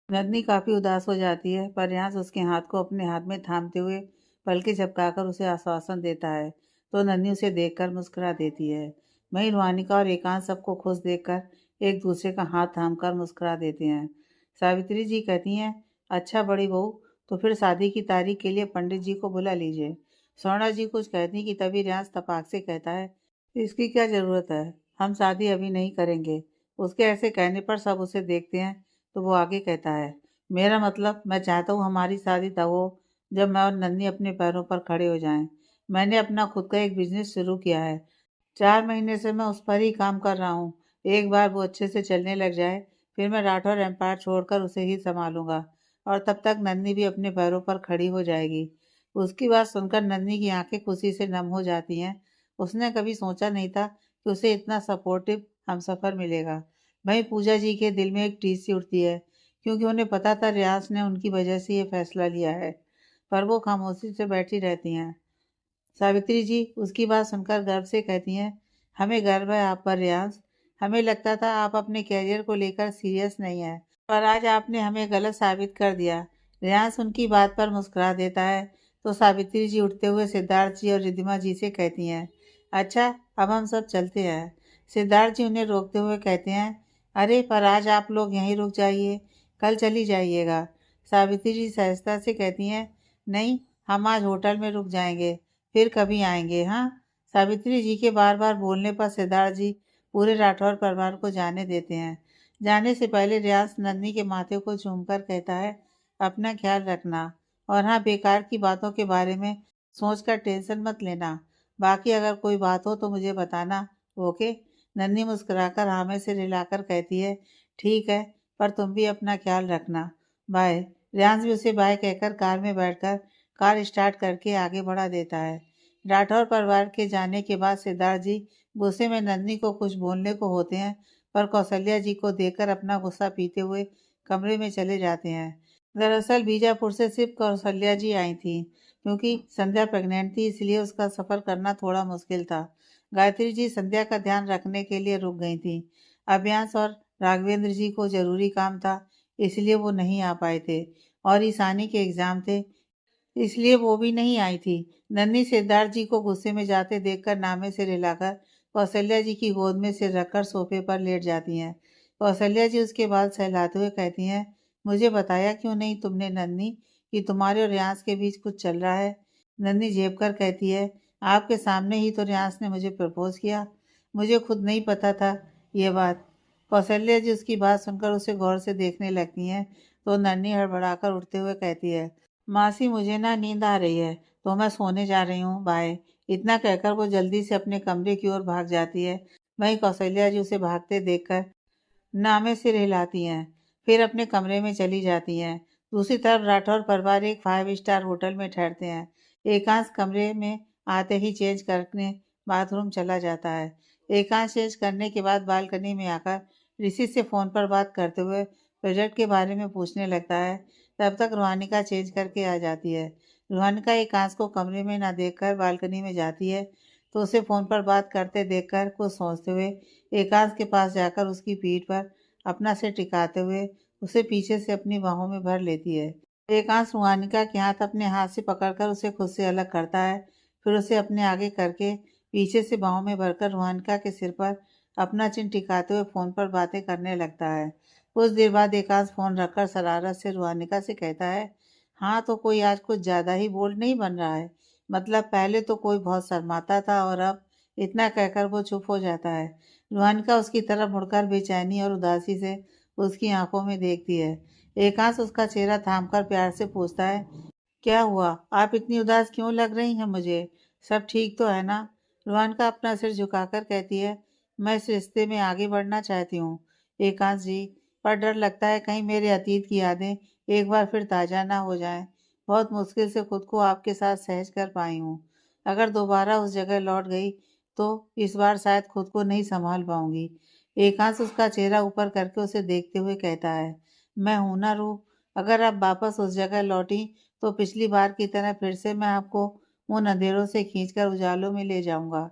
नंदनी काफी उदास हो जाती है, पर रियांश उसके हाथ को अपने हाथ में थामते हुए पलकें झपकाकर उसे आश्वासन देता है, तो नंदनी उसे देखकर मुस्कुरा देती है। वहीं रुहानिका और एकांत सबको खुश देखकर एक दूसरे का हाथ थामकर मुस्कुरा देते हैं। सावित्री जी कहती हैं, अच्छा बड़ी बहू, तो फिर शादी की तारीख के लिए पंडित जी को बुला लीजिए। स्वर्णा जी कुछ कहती कि तभी रियांश तपाक से कहता है, इसकी क्या जरूरत है, हम शादी अभी नहीं करेंगे। उसके ऐसे कहने पर सब उसे देखते हैं, तो वो आगे कहता है, मेरा मतलब मैं चाहता हूँ हमारी शादी तब हो जब मैं और नन्ही अपने पैरों पर खड़े हो जाएं। मैंने अपना खुद का एक बिजनेस शुरू किया है, 4 महीने से मैं उस पर ही काम कर रहा हूँ। एक बार वो अच्छे से चलने लग जाए, फिर मैं राठौर एम्पायर छोड़कर उसे ही संभालूंगा, और तब तक नन्ही भी अपने पैरों पर खड़ी हो जाएगी। उसकी बात सुनकर नन्ही की आंखें खुशी से नम हो जाती हैं। उसने कभी सोचा नहीं था कि उसे इतना सपोर्टिव हमसफर मिलेगा। वहीं पूजा जी के दिल में एक टीस सी उठती है, क्योंकि उन्हें पता था रियाज ने उनकी वजह से ये फैसला लिया है, पर वो खामोशी से बैठी रहती हैं। सावित्री जी उसकी बात सुनकर गर्व से कहती हैं, हमें गर्व है आप पर रियाज। हमें लगता था आप अपने कैरियर को लेकर सीरियस नहीं है, पर आज आपने हमें गलत साबित कर दिया। रियाज उनकी बात पर मुस्कुरा देता है, तो सावित्री जी उठते हुए सिद्धार्थ जी और रिद्धिमा जी से कहती हैं, अच्छा अब हम सब चलते हैं। सिद्धार्थ जी उन्हें रोकते हुए कहते हैं, अरे पर आज आप लोग यहीं रुक जाइए, कल चली जाइएगा। सावित्री जी सहजता से कहती हैं, नहीं, हम आज होटल में रुक जाएंगे, फिर कभी आएंगे। हाँ। सावित्री जी के बार बार बोलने पर सिद्धार्थ जी पूरे राठौर परिवार को जाने देते हैं। जाने से पहले रियाज नन्ही के माथे को चूमकर कहता है, अपना ख्याल रखना, और हाँ, बेकार की बातों के बारे में सोचकर टेंशन मत लेना। बाकी अगर कोई बात हो तो मुझे बताना। ओके। नन्ही मुस्कुराकर हाँ में सिर हिलाकर कहती है, ठीक है, पर तुम भी अपना ख्याल रखना। बाय। रियांश भी उसे बाय कहकर कार में बैठकर कार स्टार्ट करके आगे बढ़ा देता है। राठौर परिवार के जाने के बाद सिद्धार्थ जी गुस्से में नंदनी को कुछ बोलने को होते हैं, पर कौशल्या जी को देखकर अपना गुस्सा पीते हुए कमरे में चले जाते हैं। दरअसल बीजापुर से सिर्फ कौशल्या जी आई थी, क्योंकि संध्या प्रेग्नेंट थी, इसलिए उसका सफर करना थोड़ा मुश्किल था। गायत्री जी संध्या का ध्यान रखने के लिए रुक गई थी। अभ्यांश और राघवेंद्र जी को जरूरी काम था, इसलिए वो नहीं आ पाए थे, और ईशानी के एग्जाम थे, इसलिए वो भी नहीं आई थी। नन्ही सिद्धार्थ जी को गुस्से में जाते देखकर नामे से हिलाकर कौशल्या जी की गोद में सिर रखकर सोफे पर लेट जाती हैं। कौशल्या जी उसके बाल सहलाते हुए कहती हैं, मुझे बताया क्यों नहीं तुमने नन्ही, कि तुम्हारे और रियांश के बीच कुछ चल रहा है। नन्ही झेप कर कहती है, आपके सामने ही तो रियांश ने मुझे प्रपोज किया, मुझे खुद नहीं पता था ये बात। कौशल्या जी उसकी बात सुनकर उसे गौर से देखने लगती हैं, तो नन्ही हड़बड़ाकर उठते हुए कहती है, मासी मुझे ना नींद आ रही है, तो मैं सोने जा रही हूँ, बाय। इतना कहकर वो जल्दी से अपने कमरे की ओर भाग जाती है। वहीं कौशल्या जी उसे भागते देखकर नामे सिर हिलाती हैं, फिर अपने कमरे में चली जाती हैं। दूसरी तरफ राठौर परिवार एक 5 स्टार होटल में ठहरते हैं। एकांश कमरे में आते ही चेंज करने बाथरूम चला जाता है। एकांश चेंज करने के बाद बालकनी में आकर ऋषि से फोन पर बात करते हुए प्रोजेक्ट के बारे में पूछने लगता है। तब तक रूहानिका चेंज करके आ जाती है। रूहानिका एकांश को कमरे में न देखकर बालकनी में जाती है, तो उसे फोन पर बात करते देखकर कुछ सोचते हुए एकांश के पास जाकर उसकी पीठ पर अपना सिर टिकाते हुए उसे पीछे से अपनी बाहों में भर लेती है। एकांश रुहानिका के हाथ अपने हाथ से पकड़कर उसे खुद से अलग करता है, फिर उसे अपने आगे करके पीछे से बाहों में भरकर रुहानिका के सिर पर अपना चिन टिकाते हुए फोन पर बातें करने लगता है। कुछ देर बाद एकांश फोन रखकर शरारत से रुहानिका से कहता है, हाँ तो कोई आज कुछ ज्यादा ही बोल्ड नहीं बन रहा है। मतलब पहले तो कोई बहुत शर्माता था, और अब इतना कहकर वो चुप हो जाता है। रुहानिका उसकी तरफ मुड़कर बेचैनी और उदासी से उसकी आंखों में देखती है। एकांश उसका चेहरा थामकर प्यार से पूछता है, क्या हुआ, आप इतनी उदास क्यों लग रही हैं मुझे, सब ठीक तो है ना। रुहानिका अपना सिर झुकाकर कहती है, मैं इस रिश्ते में आगे बढ़ना चाहती हूँ एकांश जी, पर डर लगता है कहीं मेरे अतीत की यादें एक बार फिर ताजा ना हो जाएं। बहुत मुश्किल से खुद को आपके साथ सहज कर पाई हूँ। अगर दोबारा उस जगह लौट गई तो इस बार शायद खुद को नहीं संभाल पाऊंगी। एकांश उसका चेहरा ऊपर करके उसे देखते हुए कहता है, मैं हूं ना रूप, अगर आप वापस उस जगह लौटी तो पिछली बार की तरह फिर से मैं आपको उन अंधेरों से खींचकर उजालों में ले जाऊंगा।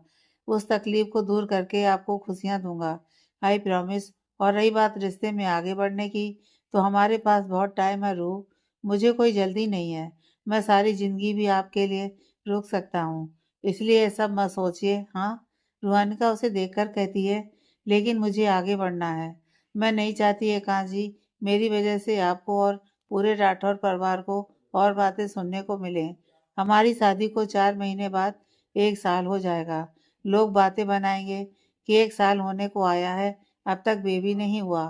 उस तकलीफ को दूर करके आपको खुशियां दूंगा, आई प्रॉमिस। और रही बात रिश्ते में आगे बढ़ने की, तो हमारे पास बहुत टाइम है रूह। मुझे कोई जल्दी नहीं है। मैं सारी ज़िंदगी भी आपके लिए रुक सकता हूँ। इसलिए ये सब मत सोचिए, हाँ? रूहानिका उसे देखकर कहती है, लेकिन मुझे आगे बढ़ना है। मैं नहीं चाहती एकांत जी, मेरी वजह से आपको और पूरे राठौर परिवार को और बातें सुनने को मिलें। हमारी शादी को 4 महीने बाद 1 साल हो जाएगा। लोग बातें बनाएँगे कि 1 साल होने को आया है, अब तक बेबी नहीं हुआ।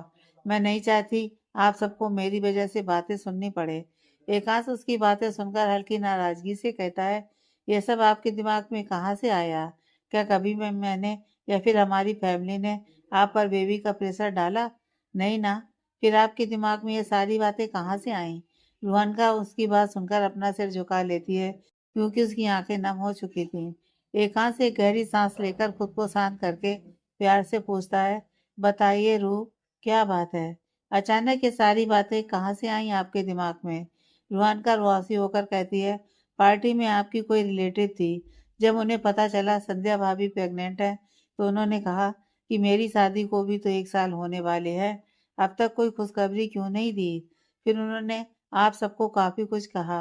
मैं नहीं चाहती आप सबको मेरी वजह से बातें सुननी पड़े। एकांश उसकी बातें सुनकर हल्की नाराज़गी से कहता है, ये सब आपके दिमाग में कहाँ से आया? क्या कभी मैंने या फिर हमारी फैमिली ने आप पर बेबी का प्रेशर डाला? नहीं ना? फिर आपके दिमाग में ये सारी बातें कहाँ से आईं? रुहान उसकी बात सुनकर अपना सिर झुका लेती है, क्योंकि उसकी आंखें नम हो चुकी थीं। एकांश एक गहरी सांस लेकर खुद को शांत करके प्यार से पूछता है, बताइए रूह, क्या बात है? अचानक ये सारी बातें कहाँ से आईं आपके दिमाग में? रुहान रुआसी होकर कहती है, पार्टी में आपकी कोई रिलेटिव थी। जब उन्हें पता चला संध्या भाभी प्रेग्नेंट है, तो उन्होंने कहा कि मेरी शादी को भी तो 1 साल होने वाले हैं, अब तक कोई खुशखबरी क्यों नहीं दी? फिर उन्होंने आप सबको काफ़ी कुछ कहा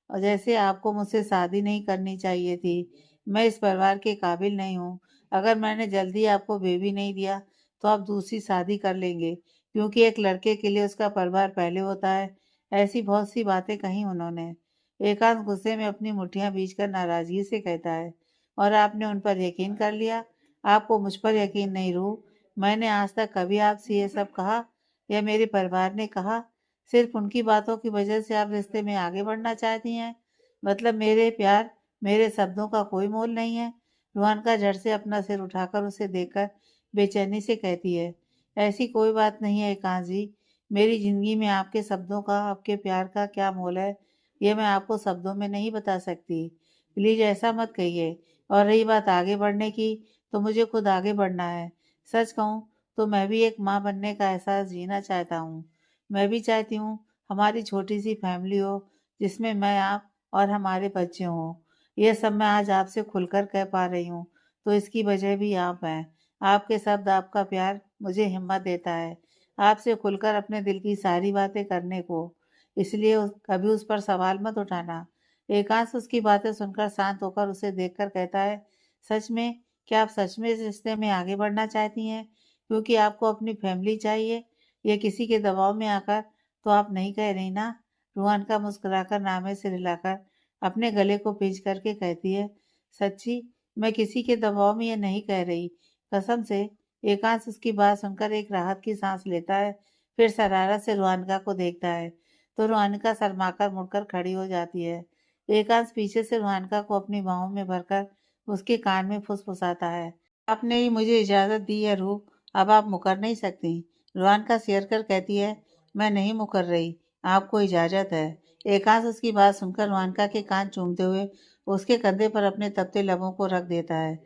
और जैसे आपको मुझसे शादी नहीं करनी चाहिए थी। मैं इस परिवार के काबिल नहीं हूँ। अगर मैंने जल्दी आपको बेबी नहीं दिया, तो आप दूसरी शादी कर लेंगे, क्योंकि एक लड़के के लिए उसका परिवार पहले होता है। ऐसी बहुत सी बातें कही उन्होंने। एकांत गुस्से में अपनी मुट्ठियां बींचकर नाराजगी से कहता है, और आपने उन पर यकीन कर लिया? आपको मुझ पर यकीन नहीं रूह? मैंने आज तक कभी आपसे ये सब कहा या मेरे परिवार ने कहा? सिर्फ उनकी बातों की वजह से आप रिश्ते में आगे बढ़ना चाहती हैं? मतलब मेरे प्यार, मेरे शब्दों का कोई मोल नहीं है? रूहान का झट से अपना सिर उठाकर उसे देखकर बेचैनी से कहती है, ऐसी कोई बात नहीं है एकांत जी। मेरी ज़िंदगी में आपके शब्दों का, आपके प्यार का क्या मोल है, ये मैं आपको शब्दों में नहीं बता सकती। प्लीज़ ऐसा मत कहिए। और रही बात आगे बढ़ने की, तो मुझे खुद आगे बढ़ना है। सच कहूँ तो मैं भी एक माँ बनने का एहसास जीना चाहता हूँ। मैं भी चाहती हूँ हमारी छोटी-सी फैमिली हो, जिसमें मैं, आप और हमारे बच्चे हों। ये सब मैं आज आपसे खुलकर कह पा रही हूँ, तो इसकी वजह भी आप हैं। आपके शब्द, आपका प्यार मुझे हिम्मत देता है, आपसे खुलकर अपने दिल की सारी बातें करने को। इसलिए कभी उस पर सवाल मत उठाना। एकांश उसकी बातें सुनकर शांत होकर उसे देखकर कहता है, सच में? क्या आप सच में इस रिश्ते में आगे बढ़ना चाहती हैं, क्योंकि आपको अपनी फैमिली चाहिए, या किसी के दबाव में आकर? तो आप नहीं कह रही ना? रूहान का मुस्कुराकर नामे से हिलाकर अपने गले को पींच करके कहती है, सच्ची? मैं किसी के दबाव में ये नहीं कह रही, कसम से। एकांश उसकी बात सुनकर एक राहत की सांस लेता है, फिर शरारत से रुहानिका को देखता है, तो रुहानिका शर्माकर मुड़कर खड़ी हो जाती है। एकांश पीछे से रुहानिका को अपनी बाहों में भरकर उसके कान में फुसफुसाता है, आपने ही मुझे इजाज़त दी है रूह, अब आप मुकर नहीं सकती। रुहानिका सियर कर कहती है, मैं नहीं मुकर रही, आपको इजाज़त है। एकांश उसकी बात सुनकर रुहानिका के कान चूमते हुए उसके कंधे पर अपने तपते लबों को रख देता है,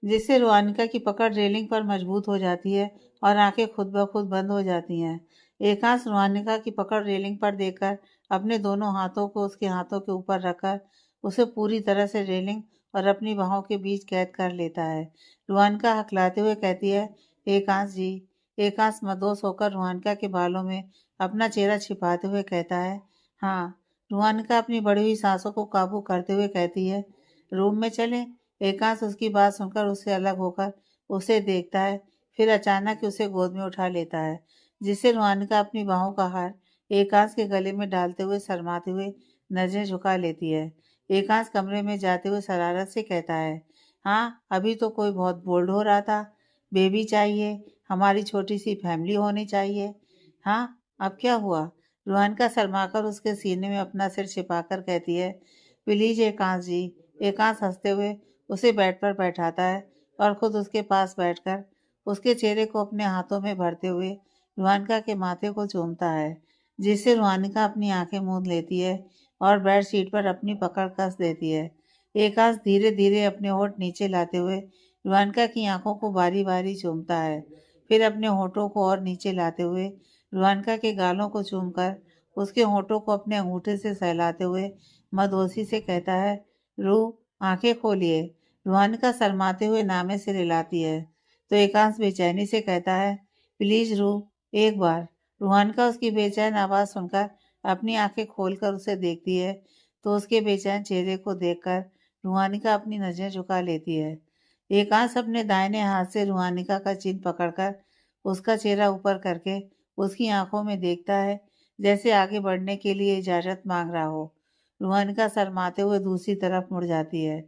जिससे रुहानिका की पकड़ रेलिंग पर मजबूत हो जाती है और आंखें खुद ब खुद बंद हो जाती हैं। एकांश रुहानिका की पकड़ रेलिंग पर देखकर अपने दोनों हाथों को उसके हाथों के ऊपर रखकर उसे पूरी तरह से रेलिंग और अपनी बाहों के बीच कैद कर लेता है। रुहानिका हकलाते हुए कहती है, एकांश जी। एकांश मदहोश होकर रुहानिका के बालों में अपना चेहरा छिपाते हुए कहता है, हाँ। रुहानिका अपनी बढ़ी हुई सांसों को काबू करते हुए कहती है, रूम में चलें? एकांश उसकी बात सुनकर उससे अलग होकर उसे देखता है, फिर अचानक ही उसे गोद में उठा लेता है, जिससे रुहानिका अपनी बाहों का हार एकांश के गले में डालते हुए शर्माते हुए नजरें झुका लेती है। एकांश कमरे में जाते हुए शरारत से कहता है, हाँ, अभी तो कोई बहुत बोल्ड हो रहा था, बेबी चाहिए, हमारी छोटी सी फैमिली होनी चाहिए। हाँ, अब क्या हुआ? रुहानिका शर्माकर उसके सीने में अपना सिर छिपाकर कहती है, प्लीज एकांश जी। एकांश हंसते हुए उसे बेड पर बैठाता है और खुद उसके पास बैठकर उसके चेहरे को अपने हाथों में भरते हुए रुहानिका के माथे को चूमता है, जिससे रुहानिका अपनी आंखें मूंद लेती है और बेड शीट पर अपनी पकड़ कस देती है। एकांश धीरे धीरे अपने होंठ नीचे लाते हुए रुहानिका की आंखों को बारी बारी चूमता है, फिर अपने होठों को और नीचे लाते हुए रुहानिका के गालों को चूमकर उसके होठों को अपने अंगूठे से सहलाते हुए मदहोशी से कहता है, रूह, आंखें खोलिए। रुहानिका शर्माते हुए नामे से रिलाती है, तो एकांश बेचैनी से कहता है, प्लीज रूह, एक बार। रूहानिका उसकी बेचैन आवाज़ सुनकर अपनी आंखें खोलकर उसे देखती है, तो उसके बेचैन चेहरे को देखकर रूहानिका अपनी नज़रें झुका लेती है। एकांश अपने दाहिने हाथ से रूहानिका का चिन्ह पकड़कर उसका चेहरा ऊपर करके उसकी आंखों में देखता है, जैसे आगे बढ़ने के लिए इजाज़त मांग रहा हो। रूहानिका शर्माते हुए दूसरी तरफ मुड़ जाती है।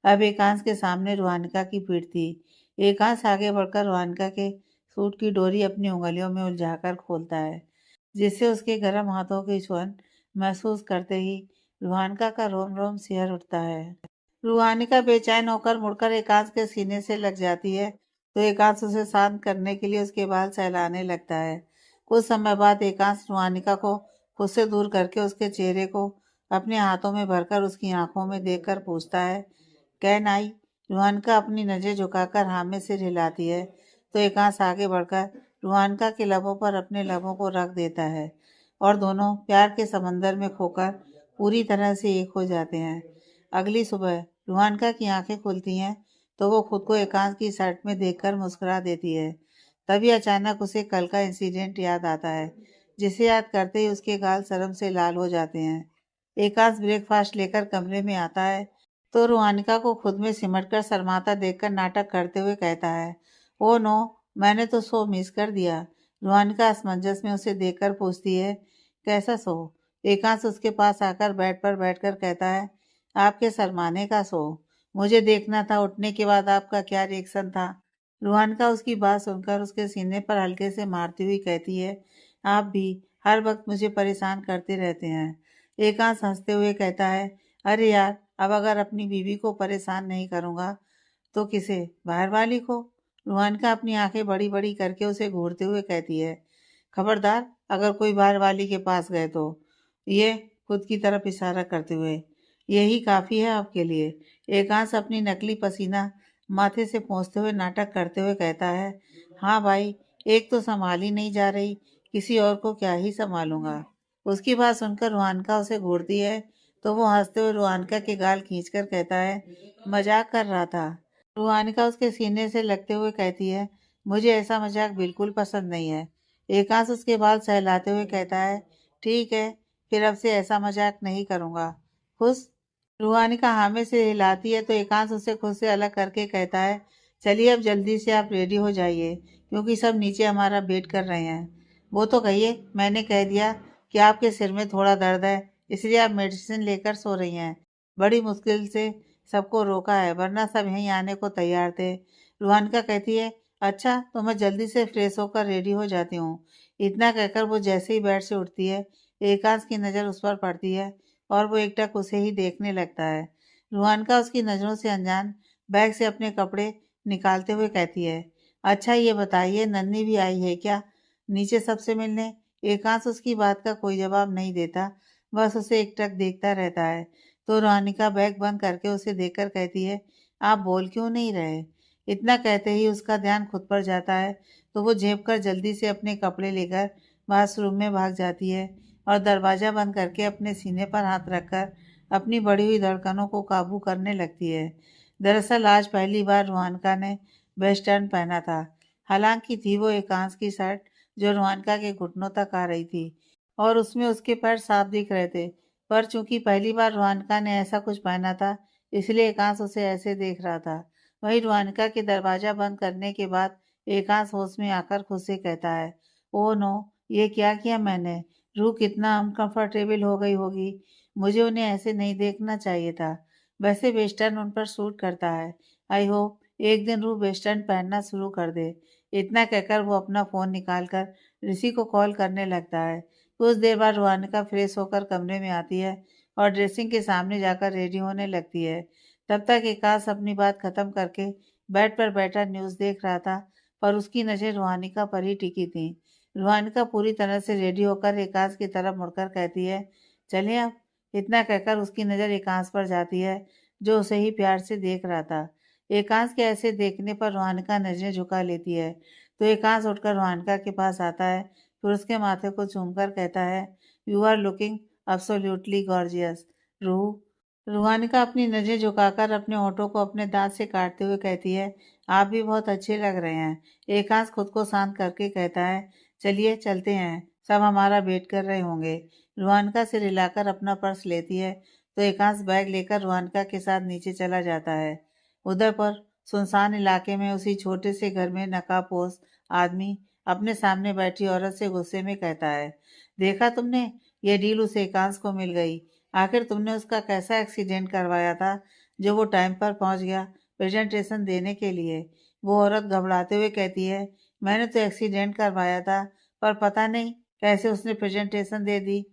अब एकांश के सामने रूहानिका की पीठ थी। एकांश आगे बढ़कर रूहानिका के सूट की डोरी अपनी उंगलियों में उलझाकर खोलता है, जिससे उसके गर्म हाथों की छुअन महसूस करते ही रूहानिका का रोम रोम सिहर उठता है। रूहानिका बेचैन होकर मुड़कर एकांश के सीने से लग जाती है, तो एकांश उसे शांत करने के लिए उसके बाल सहलाने लगता है। कुछ समय बाद एकांश रूहानिका को खुद से दूर करके उसके चेहरे को अपने हाथों में भरकर उसकी आंखों में देखकर पूछता है, कैन आई? रूहानिका अपनी नज़र झुकाकर हाँ में सिर हिलाती है, तो एकांश आगे बढ़कर रूहानिका के लबों पर अपने लबों को रख देता है और दोनों प्यार के समंदर में खोकर पूरी तरह से एक हो जाते हैं। अगली सुबह रूहानिका की आंखें खुलती हैं, तो वो खुद को एकांश की शर्ट में देखकर मुस्कुरा देती है। तभी अचानक उसे कल का इंसिडेंट याद आता है, जिसे याद करते ही उसके गाल शर्म से लाल हो जाते हैं। एकांश ब्रेकफास्ट लेकर कमरे में आता है, तो रूहानिका को खुद में सिमटकर शर्माता देखकर नाटक करते हुए कहता है, ओ नो, मैंने तो शो मिस कर दिया। रूहानिका असमंजस में उसे देखकर पूछती है, कैसा शो? एकांश उसके पास आकर बेड पर बैठकर कहता है, आपके शर्माने का शो। मुझे देखना था उठने के बाद आपका क्या रिएक्शन था। रूहानिका उसकी बात सुनकर उसके सीने पर हल्के से मारती हुई कहती है, आप भी हर वक्त मुझे परेशान करते रहते हैं। एकांश हंसते हुए कहता है, अरे यार, अब अगर अपनी बीवी को परेशान नहीं करूँगा तो किसे? बाहर वाली को? रूहानिका अपनी आंखें बड़ी बड़ी करके उसे घूरते हुए कहती है, खबरदार अगर कोई बाहर वाली के पास गए तो। ये खुद की तरफ इशारा करते हुए, यही काफ़ी है आपके लिए। एकांश अपनी नकली पसीना माथे से पोंछते हुए नाटक करते हुए कहता है, हाँ भाई, एक तो संभाल ही नहीं जा रही, किसी और को क्या ही संभालूंगा। उसकी बात सुनकर रूहानिका उसे घूरती है, तो वो हंसते हुए रूहानिका के गाल खींचकर कहता है, मजाक कर रहा था। रूहानिका उसके सीने से लगते हुए कहती है, मुझे ऐसा मजाक बिल्कुल पसंद नहीं है। एकांश उसके बाल सहलाते हुए कहता है, ठीक है, फिर अब से ऐसा मजाक नहीं करूँगा। खुश? रूहानिका हाँ में से हिलाती है, तो एकांश उसे खुद से अलग करके कहता है, चलिए अब जल्दी से आप रेडी हो जाइए, क्योंकि सब नीचे हमारा वेट कर रहे हैं। वो तो कहिए, मैंने कह दिया कि आपके सिर में थोड़ा दर्द है, इसलिए आप मेडिसिन लेकर सो रही हैं। बड़ी मुश्किल से सबको रोका है, वरना सब यहीं आने को तैयार थे। रूहानिका कहती है, अच्छा तो मैं जल्दी से फ्रेश होकर रेडी हो जाती हूँ। इतना कहकर वो जैसे ही बेड से उठती है, एकांश की नज़र उस पर पड़ती है और वो एकटक उसे ही देखने लगता है। रूहानिका उसकी नज़रों से अनजान बैग से अपने कपड़े निकालते हुए कहती है, अच्छा ये बताइए, नन्ही भी आई है क्या नीचे सबसे मिलने? एकांश उसकी बात का कोई जवाब नहीं देता, बस उसे एकटक देखता रहता है। तो रूहानिका बैग बंद करके उसे देखकर कहती है, आप बोल क्यों नहीं रहे? इतना कहते ही उसका ध्यान खुद पर जाता है, तो वो झेप कर जल्दी से अपने कपड़े लेकर वॉशरूम में भाग जाती है और दरवाज़ा बंद करके अपने सीने पर हाथ रखकर अपनी बढ़ी हुई धड़कनों को काबू करने लगती है। दरअसल आज पहली बार रूहानिका ने वेस्टर्न पहना था। हालांकि थी वो एकांश की शर्ट, जो रूहानिका के घुटनों तक आ रही थी और उसमें उसके पैर साफ दिख रहे थे। पर चूंकि पहली बार रूहानिका ने ऐसा कुछ पहना था, इसलिए एकांश उसे ऐसे देख रहा था। वहीं रूहानिका के दरवाज़ा बंद करने के बाद एकांश होश में आकर खुद से कहता है, ओह नो, ये क्या किया मैंने? रूह कितना अनकंफर्टेबल हो गई होगी। मुझे उन्हें ऐसे नहीं देखना चाहिए था। वैसे वेस्टर्न उन पर सूट करता है। आई होप एक दिन रूह वेस्टर्न पहनना शुरू कर दे। इतना कहकर वो अपना फ़ोन निकालकर ऋषि को कॉल करने लगता है। कुछ देर बाद रूहानिका फ्रेश होकर कमरे में आती है और ड्रेसिंग के सामने जाकर रेडी होने लगती है। तब तक एकाश अपनी बात खत्म करके बेड पर बैठा न्यूज़ देख रहा था, पर उसकी नज़र रूहानिका पर ही टिकी थी। रूहानिका पूरी तरह से रेडी होकर एकाश की तरफ मुड़कर कहती है, चलिए अब। इतना कहकर उसकी नज़र एकांश पर जाती है, जो उसे ही प्यार से देख रहा था। एकांश के ऐसे देखने पर रूहानिका नजरें झुका लेती है, तो एकांश उठकर रूहानिका के पास आता है, फिर उसके माथे को चूमकर कहता है, you are looking absolutely gorgeous. Ruhanika अपनी नज़रें झुकाकर अपने होठों को अपने दांत से काटते हुए कहती है, आप भी बहुत अच्छे लग रहे हैं। एकांश खुद को शांत करके कहता है, चलिए चलते हैं, सब हमारा वेट कर रहे होंगे। रुहानका सिर हिलाकर अपना पर्स लेती है तो एकांश बैग लेकर रुहानका के साथ नीचे चला जाता है। उधर पर सुनसान इलाके में उसी छोटे से घर में नकाबपोश आदमी अपने सामने बैठी औरत से गुस्से में कहता है, देखा तुमने, ये डील उस एकांश को मिल गई। आखिर तुमने उसका कैसा एक्सीडेंट करवाया था जो वो टाइम पर पहुंच गया प्रेजेंटेशन देने के लिए। वो औरत घबराते हुए कहती है, मैंने तो एक्सीडेंट करवाया था, पर पता नहीं कैसे उसने प्रेजेंटेशन दे दी।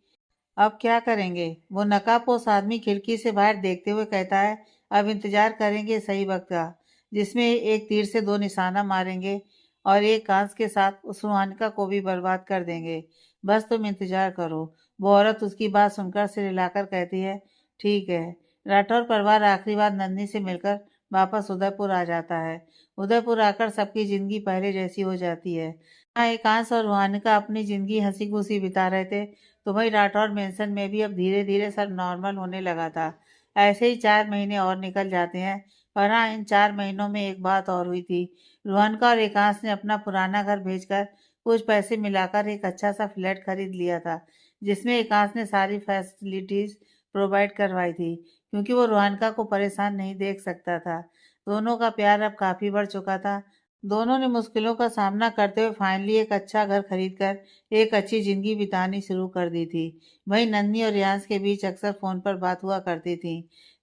अब क्या करेंगे? वो नकाबपोश आदमी खिड़की से बाहर देखते हुए कहता है, अब इंतजार करेंगे सही वक्त का, जिसमें एक तीर से दो निशाना मारेंगे और एक कांच के साथ उस रूहानिका को भी बर्बाद कर देंगे। बस तुम इंतजार करो। वो औरत उसकी बात सुनकर सिर हिलाकर कहती है, ठीक है। राठौर परिवार आखिरी बार नंदनी से मिलकर वापस उदयपुर आ जाता है। उदयपुर आकर सबकी जिंदगी पहले जैसी हो जाती है। हाँ, एकांश और रूहानिका अपनी जिंदगी हंसी खुशी बिता रहे थे तो वही राठौर मेंशन में भी अब धीरे धीरे सब नॉर्मल होने लगा था। ऐसे ही 4 महीने और निकल जाते हैं। पर हाँ, इन 4 महीनों में एक बात और हुई थी। रोहनका और एकांश ने अपना पुराना घर बेचकर कुछ पैसे मिलाकर एक अच्छा सा फ्लैट खरीद लिया था, जिसमें एकांश ने सारी फैसिलिटीज प्रोवाइड करवाई थी, क्योंकि वो रोहनका को परेशान नहीं देख सकता था। दोनों का प्यार अब काफी बढ़ चुका था। दोनों ने मुश्किलों का सामना करते हुए फाइनली एक अच्छा घर खरीदकर एक अच्छी जिंदगी बितानी शुरू कर दी थी। वहीं नन्ही और रियांश के बीच अक्सर फोन पर बात हुआ करती थी।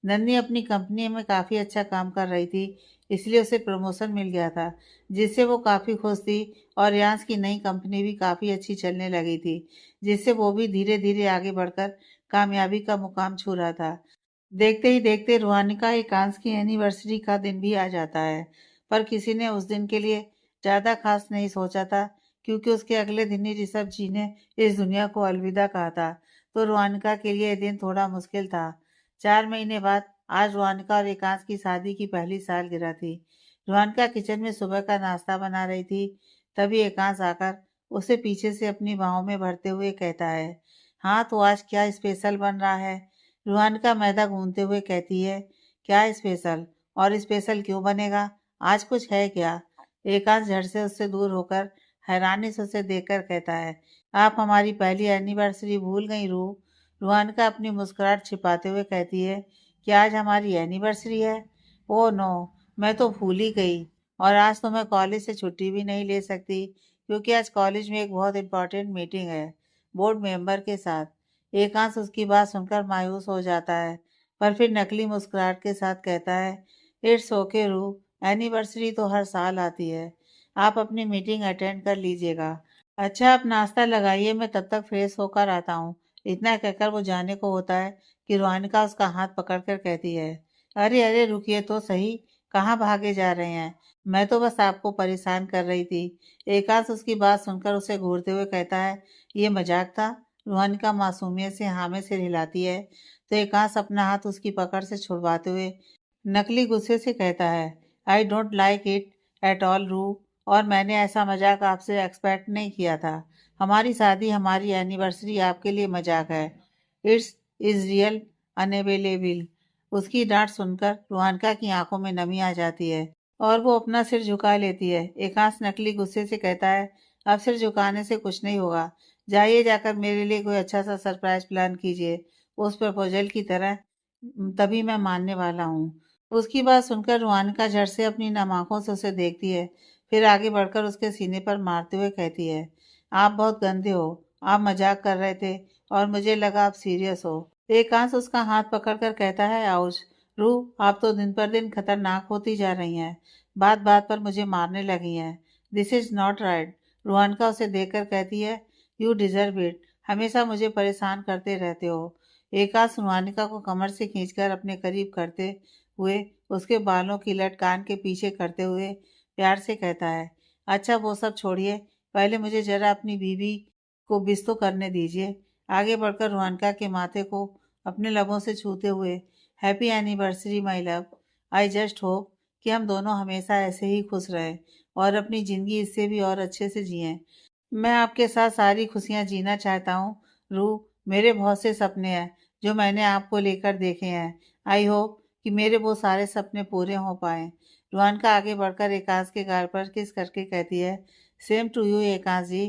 नन्ही अपनी कंपनी में काफी अच्छा काम कर रही थी, इसलिए उसे प्रमोशन मिल गया था, जिससे वो काफी खुश थी। और रियांश की नई कंपनी भी काफी अच्छी चलने लगी थी, जिससे वो भी धीरे धीरे आगे बढ़कर कामयाबी का मुकाम छू रहा था। देखते ही देखते रूहानिका एकांश की एनिवर्सरी का दिन भी आ जाता है, पर किसी ने उस दिन के लिए ज्यादा खास नहीं सोचा था, क्योंकि उसके अगले दिन ही ऋषभ जी ने इस दुनिया को अलविदा कहा था। तो रूहानिका के लिए यह दिन थोड़ा मुश्किल था। 4 महीने बाद आज रूहानिका और एकांश की शादी की पहली सालगिरह थी। रूहानिका किचन में सुबह का नाश्ता बना रही थी, तभी एकांश आकर उसे पीछे से अपनी बाहों में भरते हुए कहता है, हाँ तो आज क्या स्पेशल बन रहा है? रूहानिका मैदा गूंथते हुए कहती है, क्या स्पेशल? और स्पेशल क्यों बनेगा? आज कुछ है क्या? एकांश झट से उससे दूर होकर हैरानी से उसे देखकर कहता है, आप हमारी पहली एनिवर्सरी भूल गई रूह? रूहानिका अपनी मुस्कुराहट छिपाते हुए कहती है, कि आज हमारी एनिवर्सरी है? ओह नो, मैं तो भूल ही गई। और आज तो मैं कॉलेज से छुट्टी भी नहीं ले सकती, क्योंकि आज कॉलेज में एक बहुत इंपॉर्टेंट मीटिंग है बोर्ड मेंबर के साथ। एकांश उसकी बात सुनकर मायूस हो जाता है, पर फिर नकली मुस्कुराहट के साथ कहता है, इट्स ओके रूह, एनिवर्सरी तो हर साल आती है। आप अपनी मीटिंग अटेंड कर लीजिएगा। अच्छा, आप नाश्ता लगाइए, मैं तब तक फ्रेश होकर आता हूँ। इतना कहकर वो जाने को होता है कि रोहानिका उसका हाथ पकड़कर कहती है, अरे अरे रुकिए तो सही, कहाँ भागे जा रहे हैं? मैं तो बस आपको परेशान कर रही थी। एकांश उसकी बात सुनकर उसे घूरते हुए कहता है, ये मजाक था? रोहानिका मासूमियत से हाँ में सिर हिलाती है, तो एकांश अपना हाथ उसकी पकड़ से छुड़वाते हुए नकली गुस्से से कहता है, I don't like it at all रू, और मैंने ऐसा मजाक आपसे एक्सपेक्ट नहीं किया था। हमारी शादी, हमारी एनिवर्सरी आपके लिए मजाक है। It's is real unavailable. उसकी डांट सुनकर रोहानिका की आंखों में नमी आ जाती है और वो अपना सिर झुका लेती है। एकांश नकली गुस्से से कहता है, अब सिर झुकाने से कुछ नहीं होगा, जाइए जाकर मेरे लिए कोई अच्छा सा सरप्राइज प्लान कीजिए उस प्रपोजल की तरह, तभी मैं मानने वाला हूँ। उसकी बात सुनकर रूहानिका झट से अपनी नम आंखों से उसे देखती है, फिर आगे बढ़कर उसके सीने पर मारते हुए कहती है, आप बहुत गंदे हो, आप मजाक कर रहे थे और मुझे लगा आप सीरियस हो। एकांश उसका हाथ पकड़कर कहता है, आउच रूह, आप तो दिन पर दिन खतरनाक होती जा रही हैं, बात बात पर मुझे मारने लगी हैं। This is not right. Ruhanika उसे देखकर कहती है, यू डिजर्व इट, हमेशा मुझे परेशान करते रहते हो। एकांश रूहानिका को कमर से खींचकर अपने करीब करते हुए उसके बालों की लट कान के पीछे करते हुए प्यार से कहता है, अच्छा वो सब छोड़िए, पहले मुझे जरा अपनी बीवी को बिस तो करने दीजिए। आगे बढ़कर रोहनका के माथे को अपने लबों से छूते हुए, happy anniversary my love, I just hope कि हम दोनों हमेशा ऐसे ही खुश रहें और अपनी ज़िंदगी इससे भी और अच्छे से जिएं। मैं आपके साथ सारी खुशियाँ जीना चाहता हूँ रूह, मेरे बहुत से सपने हैं जो मैंने आपको लेकर देखे हैं। आई होप कि मेरे वो सारे सपने पूरे हो पाएं। रुहान का आगे बढ़कर एकांश के गाल पर किस करके कहती है, same to you Ekansh ji.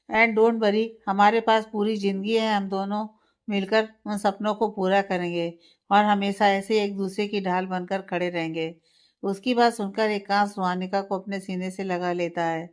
And don't worry, हमारे पास पूरी जिंदगी है, हम दोनों मिलकर उन सपनों को पूरा करेंगे और हमेशा ऐसे एक दूसरे की ढाल बनकर खड़े रहेंगे। उसकी बात सुनकर एकांश रुहानिका को अपने सीने से लगा लेता है,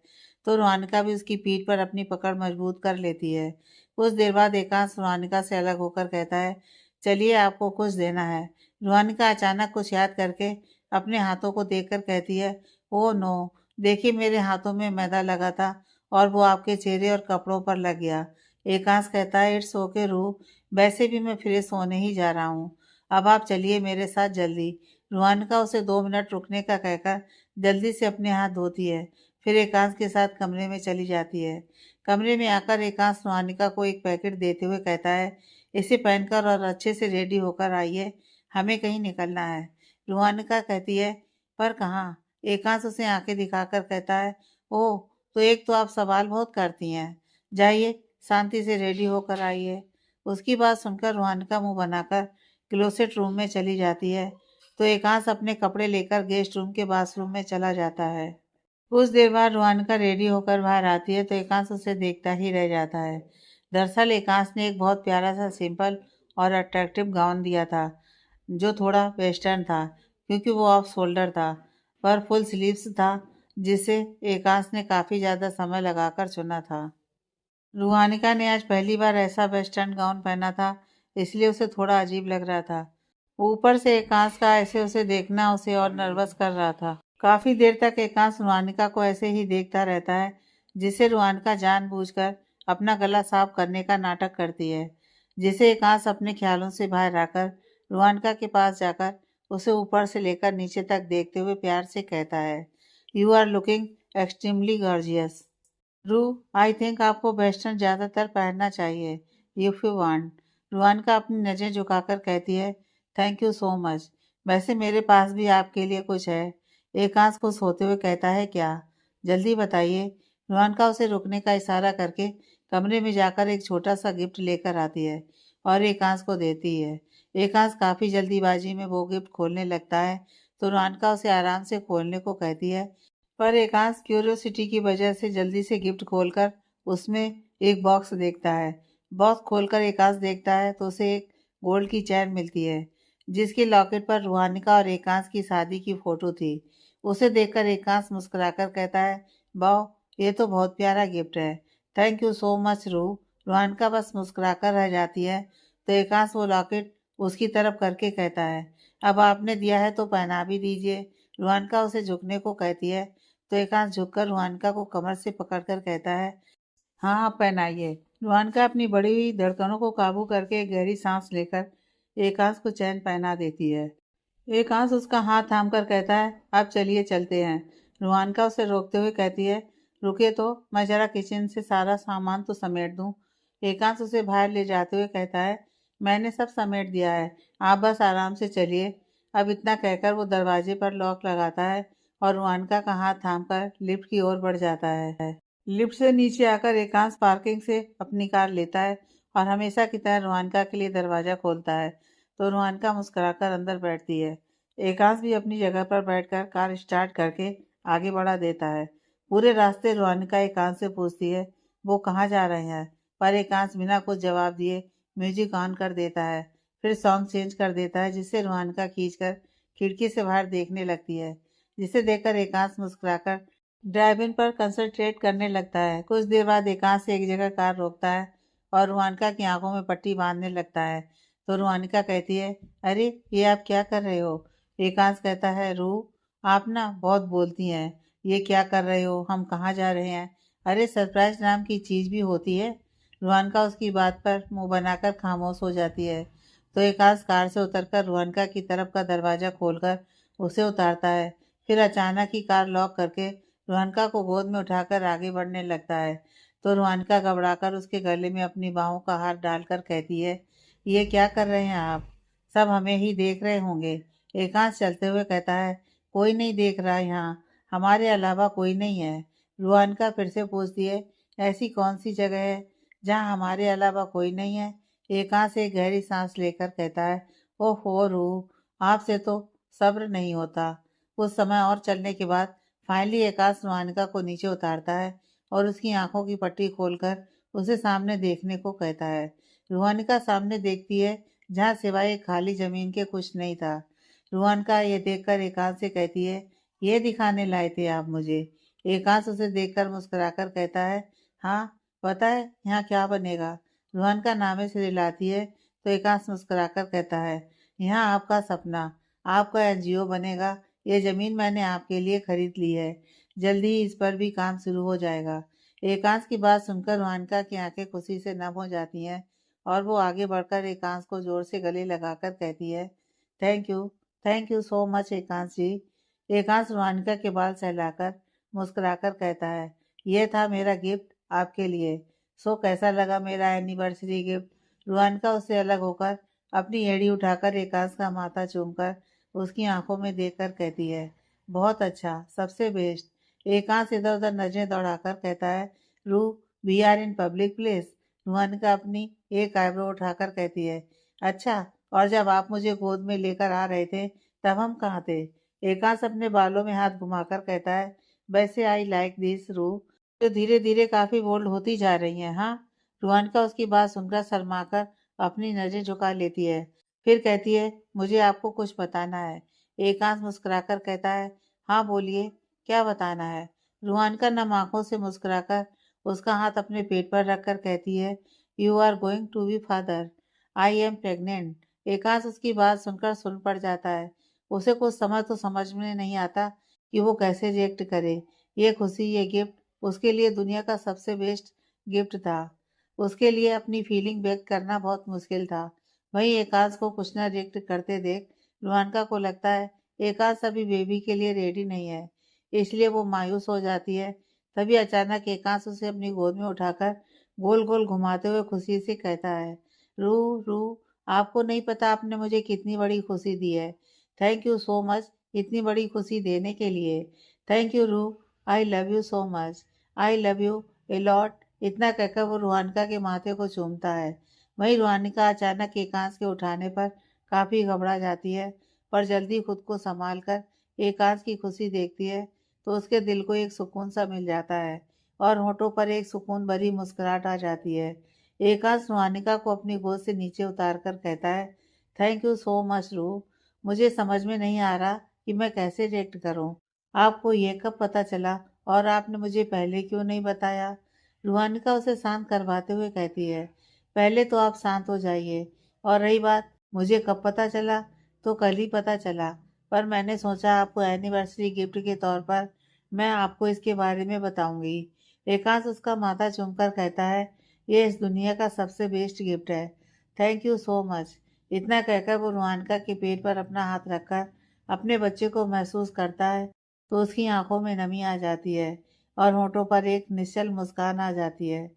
तो रुहानिका भी उसकी पीठ पर अपनी पकड़ मजबूत कर लेती है। कुछ देर बाद एकांश रुहानिका से अलग होकर कहता है, चलिए आपको कुछ देना है। रुहानिका अचानक कुछ याद करके अपने हाथों को देखकर कहती है, ओ नो, देखिए मेरे हाथों में मैदा लगा था और वो आपके चेहरे और कपड़ों पर लग गया। एकांश कहता है, इट्स ओके रूह, वैसे भी मैं फ्रेश होने ही जा रहा हूँ, अब आप चलिए मेरे साथ जल्दी। रुहानिका उसे 2 मिनट रुकने का कहकर जल्दी से अपने हाथ धोती है, फिर एकांश के साथ कमरे में चली जाती है। कमरे में आकर एकांश रुहानिका को एक पैकेट देते हुए कहता है, इसे पहनकर और अच्छे से रेडी होकर आइए, हमें कहीं निकलना है। रुहानिका कहती है, पर कहाँ? एकांश उसे आंखें दिखाकर कहता है, ओह, तो एक तो आप सवाल बहुत करती हैं, जाइए शांति से रेडी होकर आइए। उसकी बात सुनकर रुहानिका मुंह बनाकर क्लोसेट रूम में चली जाती है, तो एकांश अपने कपड़े लेकर गेस्ट रूम के बाथरूम में चला जाता है। कुछ देर बाद रुहानिका रेडी होकर बाहर आती है, तो एकांश उसे देखता ही रह जाता है। दरअसल एकांश ने एक बहुत प्यारा सा सिंपल और अट्रैक्टिव गाउन दिया था, जो थोड़ा वेस्टर्न था, क्योंकि वो ऑफ शोल्डर था, पर फुल स्लीव्स था, जिसे एकांश ने काफ़ी ज़्यादा समय लगाकर चुना था। रुहानिका ने आज पहली बार ऐसा वेस्टर्न गाउन पहना था, इसलिए उसे थोड़ा अजीब लग रहा था। ऊपर से एकांश का ऐसे उसे देखना उसे और नर्वस कर रहा था। काफी देर तक एकांश रुहानिका को ऐसे ही देखता रहता है, जिसे रुहानिका जानबूझकर अपना गला साफ करने का नाटक करती है, जिसे एकांश अपने ख्यालों से बाहर आकर रुहानिका के पास जाकर उसे ऊपर से लेकर नीचे तक देखते हुए प्यार से कहता है, you are looking extremely gorgeous. Ru, I think आपको वेस्टर्न ज़्यादातर पहनना चाहिए, इफ़ यू वांट। रुहानिका अपनी नज़रें झुकाकर कहती है, थैंक यू सो मच, वैसे मेरे पास भी आपके लिए कुछ है। एकांश खुश होते हुए कहता है, क्या? जल्दी बताइए। रुहानिका उसे रुकने का इशारा करके कमरे में जाकर एक छोटा सा गिफ्ट लेकर आती है और एकांश को देती है। एकांश काफ़ी जल्दीबाजी में वो गिफ्ट खोलने लगता है, तो रुहानिका उसे आराम से खोलने को कहती है, पर एकांश क्यूरियोसिटी की वजह से जल्दी से गिफ्ट खोलकर उसमें एक बॉक्स देखता है। बॉक्स खोलकर एकांश देखता है तो उसे एक गोल्ड की चैन मिलती है, जिसके लॉकेट पर रुहानिका और एकांश की शादी की फोटो थी। उसे देखकर एकांश मुस्कुराकर कहता है, वाह, ये तो बहुत प्यारा गिफ्ट है, थैंक यू सो मच रू। रुहानिका बस मुस्कुराकर रह जाती है, तो एकांश वो लॉकेट उसकी तरफ करके कहता है, अब आपने दिया है तो पहना भी दीजिए। रुहानिका उसे झुकने को कहती है, तो एकांश झुककर रुहानिका को कमर से पकड़कर कहता है, हाँ हाँ पहनाइए। रुहानिका अपनी बढ़ी हुई धड़कनों को काबू करके एक गहरी सांस लेकर एकांश को चैन पहना देती है। एकांश उसका हाथ थाम कर कहता है, अब चलिए चलते हैं। रुहानिका उसे रोकते हुए कहती है, रुके तो, मैं जरा किचन से सारा सामान तो समेट दूं। एकांश उसे बाहर ले जाते हुए कहता है, मैंने सब समेट दिया है, आप बस आराम से चलिए। अब इतना कहकर वो दरवाजे पर लॉक लगाता है और रुहानिका का हाथ थामकर लिफ्ट की ओर बढ़ जाता है। लिफ्ट से नीचे आकर एकांश पार्किंग से अपनी कार लेता है और हमेशा की तरह रुहानिका के लिए दरवाज़ा खोलता है, तो रुहानिका मुस्कुराकर अंदर बैठती है। एकांश भी अपनी जगह पर बैठकर कार स्टार्ट करके आगे बढ़ा देता है। पूरे रास्ते रुहानिका एकांश से पूछती है, वो कहाँ जा रहे हैं, पर एकांश बिना कुछ जवाब दिए म्यूजिक ऑन कर देता है, फिर सॉन्ग चेंज कर देता है, जिससे रुहानिका खींचकर खिड़की से बाहर देखने लगती है, जिसे देखकर एकांश मुस्कुराकर ड्राइविंग पर कंसंट्रेट करने लगता है। कुछ देर बाद एकांश एक जगह कार रोकता है और रुहानिका की आंखों में पट्टी बांधने लगता है, तो रुहानिका कहती है, अरे ये आप क्या कर रहे हो? एकांश कहता है, रूह, आप ना बहुत बोलती हैं, ये क्या कर रहे हो, हम कहाँ जा रहे हैं? अरे सरप्राइज नाम की चीज़ भी होती है। रुहानिका उसकी बात पर मुंह बनाकर खामोश हो जाती है, तो एकांश कार से उतरकर रुहानिका की तरफ का दरवाज़ा खोलकर उसे उतारता है, फिर अचानक ही कार लॉक करके रुहानिका को गोद में उठाकर आगे बढ़ने लगता है, तो रुहानिका घबराकर उसके गले में अपनी बाहों का हाथ डालकर कहती है, ये क्या कर रहे हैं आप? सब हमें ही देख रहे होंगे। एकांश चलते हुए कहता है, कोई नहीं देख रहा यहाँ, हमारे अलावा कोई नहीं है। रुहानिका फिर से पूछती है, ऐसी कौन सी जगह है जहाँ हमारे अलावा कोई नहीं है? एकांश एक गहरी सांस लेकर कहता है, ओहो रूह, आपसे तो सब्र नहीं होता। कुछ समय और चलने के बाद फाइनली एकांश रुहानिका को नीचे उतारता है और उसकी आंखों की पट्टी खोलकर उसे सामने देखने को कहता है। रूहानिका सामने देखती है, जहाँ सिवाय एक खाली जमीन के कुछ नहीं था। रूहानिका ये देखकर एकांत से कहती है, ये दिखाने लाए थे आप मुझे? एकांत उसे देखकर मुस्कुराकर कहता है, हाँ, पता है यहाँ क्या बनेगा? रूहानिका नामे से दिलाती है तो एकांत मुस्कुराकर कहता है, यहाँ आपका सपना, आपका एनजीओ बनेगा। ये जमीन मैंने आपके लिए खरीद ली है, जल्दी ही इस पर भी काम शुरू हो जाएगा। एकांश की बात सुनकर रोहानिका की आंखें खुशी से नम हो जाती हैं और वो आगे बढ़कर एकांश को जोर से गले लगाकर कहती है, थैंक यू सो मच एकांश जी। एकांश रोहानिका के बाल सहलाकर मुस्कुराकर कहता है, यह था मेरा गिफ्ट आपके लिए। सो कैसा लगा मेरा एनिवर्सरी गिफ्ट? रोहानिका उससे अलग होकर अपनी एड़ी उठाकर एकांश का माथा चूमकर उसकी आंखों में देखकर कहती है, बहुत अच्छा, सबसे बेस्ट। एकांश इधर उधर नजरें दौड़ाकर कहता है, रू, we are in public place. Ruhanika अपनी एक आईब्रो उठाकर कहती है, अच्छा, और जब आप मुझे गोद में लेकर आ रहे थे तब हम कहाँ थे? एकांश अपने बालों में हाथ घुमाकर कहता है, वैसे आई लाइक दिस रू, जो धीरे धीरे काफी बोल्ड होती जा रही है। हाँ। रोहनिका उसकी बात सुनकर शर्माकर अपनी नजरें झुका लेती है, फिर कहती है, मुझे आपको कुछ बताना है। एकांश मुस्कुराकर कहता है, हाँ बोलिए, क्या बताना है? रूहानिका नम आंखों से मुस्कुराकर उसका हाथ अपने पेट पर रखकर कहती है, you are going to be father, I am pregnant. Ekansh उसकी बात सुनकर सुन पड़ जाता है। उसे कुछ समझ में नहीं आता कि वो कैसे रिएक्ट करे। ये खुशी, ये गिफ्ट उसके लिए दुनिया का सबसे बेस्ट गिफ्ट था। उसके लिए अपनी फीलिंग व्यक्त करना बहुत मुश्किल था। वहीं एकांश को कुछ न रिएक्ट करते देख रूहानिका को लगता है एकांश अभी बेबी के लिए रेडी नहीं है, इसलिए वो मायूस हो जाती है। तभी अचानक एकांश उसे अपनी गोद में उठाकर गोल गोल घुमाते हुए खुशी से कहता है, रू रू, आपको नहीं पता आपने मुझे कितनी बड़ी खुशी दी है। थैंक यू सो मच इतनी बड़ी खुशी देने के लिए। थैंक यू रू, I love you so much, I love U a lot. इतना कहकर वो रूहानिका के माथे को चूमता है। वहीं रूहानिका अचानक एकांश के उठाने पर काफी घबरा जाती है, पर जल्दी खुद को संभाल कर एकांश की खुशी देखती है तो उसके दिल को एक सुकून सा मिल जाता है और होठों पर एक सुकून भरी मुस्कुराहट आ जाती है। एकांश रूहानिका को अपनी गोद से नीचे उतार कर कहता है, थैंक यू सो मच रू, मुझे समझ में नहीं आ रहा कि मैं कैसे रिएक्ट करूं। आपको ये कब पता चला और आपने मुझे पहले क्यों नहीं बताया? रूहानिका उसे शांत करवाते हुए कहती है, पहले तो आप शांत हो जाइए, और रही बात मुझे कब पता चला, तो कल ही पता चला, पर मैंने सोचा आपको एनिवर्सरी गिफ्ट के तौर पर मैं आपको इसके बारे में बताऊंगी। एकांश उसका माथा चूमकर कहता है, ये इस दुनिया का सबसे बेस्ट गिफ्ट है, थैंक यू सो मच। इतना कहकर वो रुहानिका के पेट पर अपना हाथ रखकर अपने बच्चे को महसूस करता है तो उसकी आंखों में नमी आ जाती है और होठों पर एक निश्चल मुस्कान आ जाती है।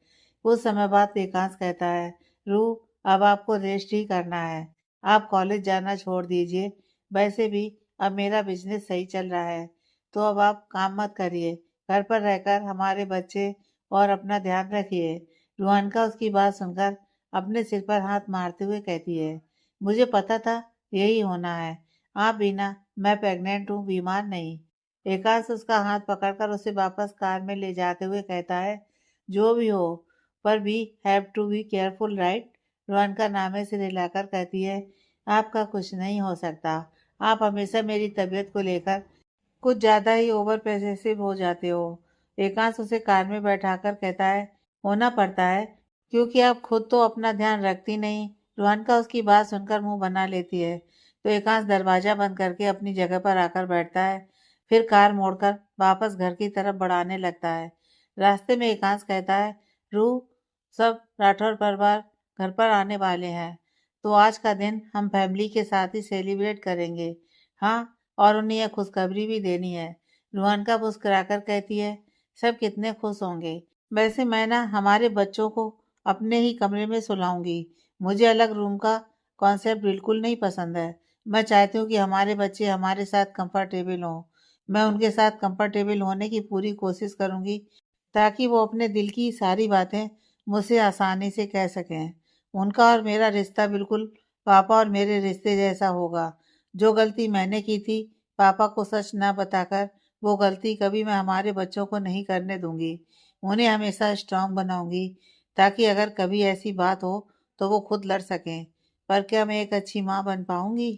कुछ समय बाद एकांश कहता है, रू, अब आपको रेस्ट ही करना है, आप कॉलेज जाना छोड़ दीजिए। वैसे भी अब मेरा बिजनेस सही चल रहा है, तो अब आप काम मत करिए, घर पर रहकर हमारे बच्चे और अपना ध्यान रखिए। रुहानिका उसकी बात सुनकर अपने सिर पर हाथ मारते हुए कहती है, मुझे पता था यही होना है, आप बिना, मैं प्रेग्नेंट हूँ, बीमार नहीं। एकांश उसका हाथ पकड़कर उसे वापस कार में ले जाते हुए कहता है, जो भी हो, पर भी have to be careful right. Ruhanika नामे से हिलाकर कहती है, आपका कुछ नहीं हो सकता, आप हमेशा मेरी तबीयत को लेकर कुछ ज्यादा ही ओवर पॉसेसिव हो जाते हो। एकांश उसे कार में बैठाकर कहता है, होना पड़ता है, क्योंकि आप खुद तो अपना ध्यान रखती नहीं। रोहनका उसकी बात सुनकर मुंह बना लेती है तो एकांश दरवाजा बंद करके अपनी जगह पर आकर बैठता है, फिर कार मोड़कर वापस घर की तरफ बढ़ाने लगता है। रास्ते में एकांश कहता है, रू, सब राठौर परिवार घर पर आने वाले हैं, तो आज का दिन हम फैमिली के साथ ही सेलिब्रेट करेंगे। हाँ, और उन्हें यह खुशखबरी भी देनी है। रुहानिका मुस्कुराकर कहती है, सब कितने खुश होंगे। वैसे मैं ना हमारे बच्चों को अपने ही कमरे में सुलाऊंगी। मुझे अलग रूम का कॉन्सेप्ट बिल्कुल नहीं पसंद है। मैं चाहती हूँ कि हमारे बच्चे हमारे साथ कंफर्टेबल हों। मैं उनके साथ कंफर्टेबल होने की पूरी कोशिश करूंगी ताकि वो अपने दिल की सारी बातें मुझसे आसानी से कह सकें। उनका और मेरा रिश्ता बिल्कुल पापा और मेरे रिश्ते जैसा होगा। जो गलती मैंने की थी पापा को सच ना बताकर, वो गलती कभी मैं हमारे बच्चों को नहीं करने दूंगी। उन्हें हमेशा स्ट्रांग बनाऊंगी ताकि अगर कभी ऐसी बात हो तो वो खुद लड़ सकें। पर क्या मैं एक अच्छी माँ बन पाऊंगी?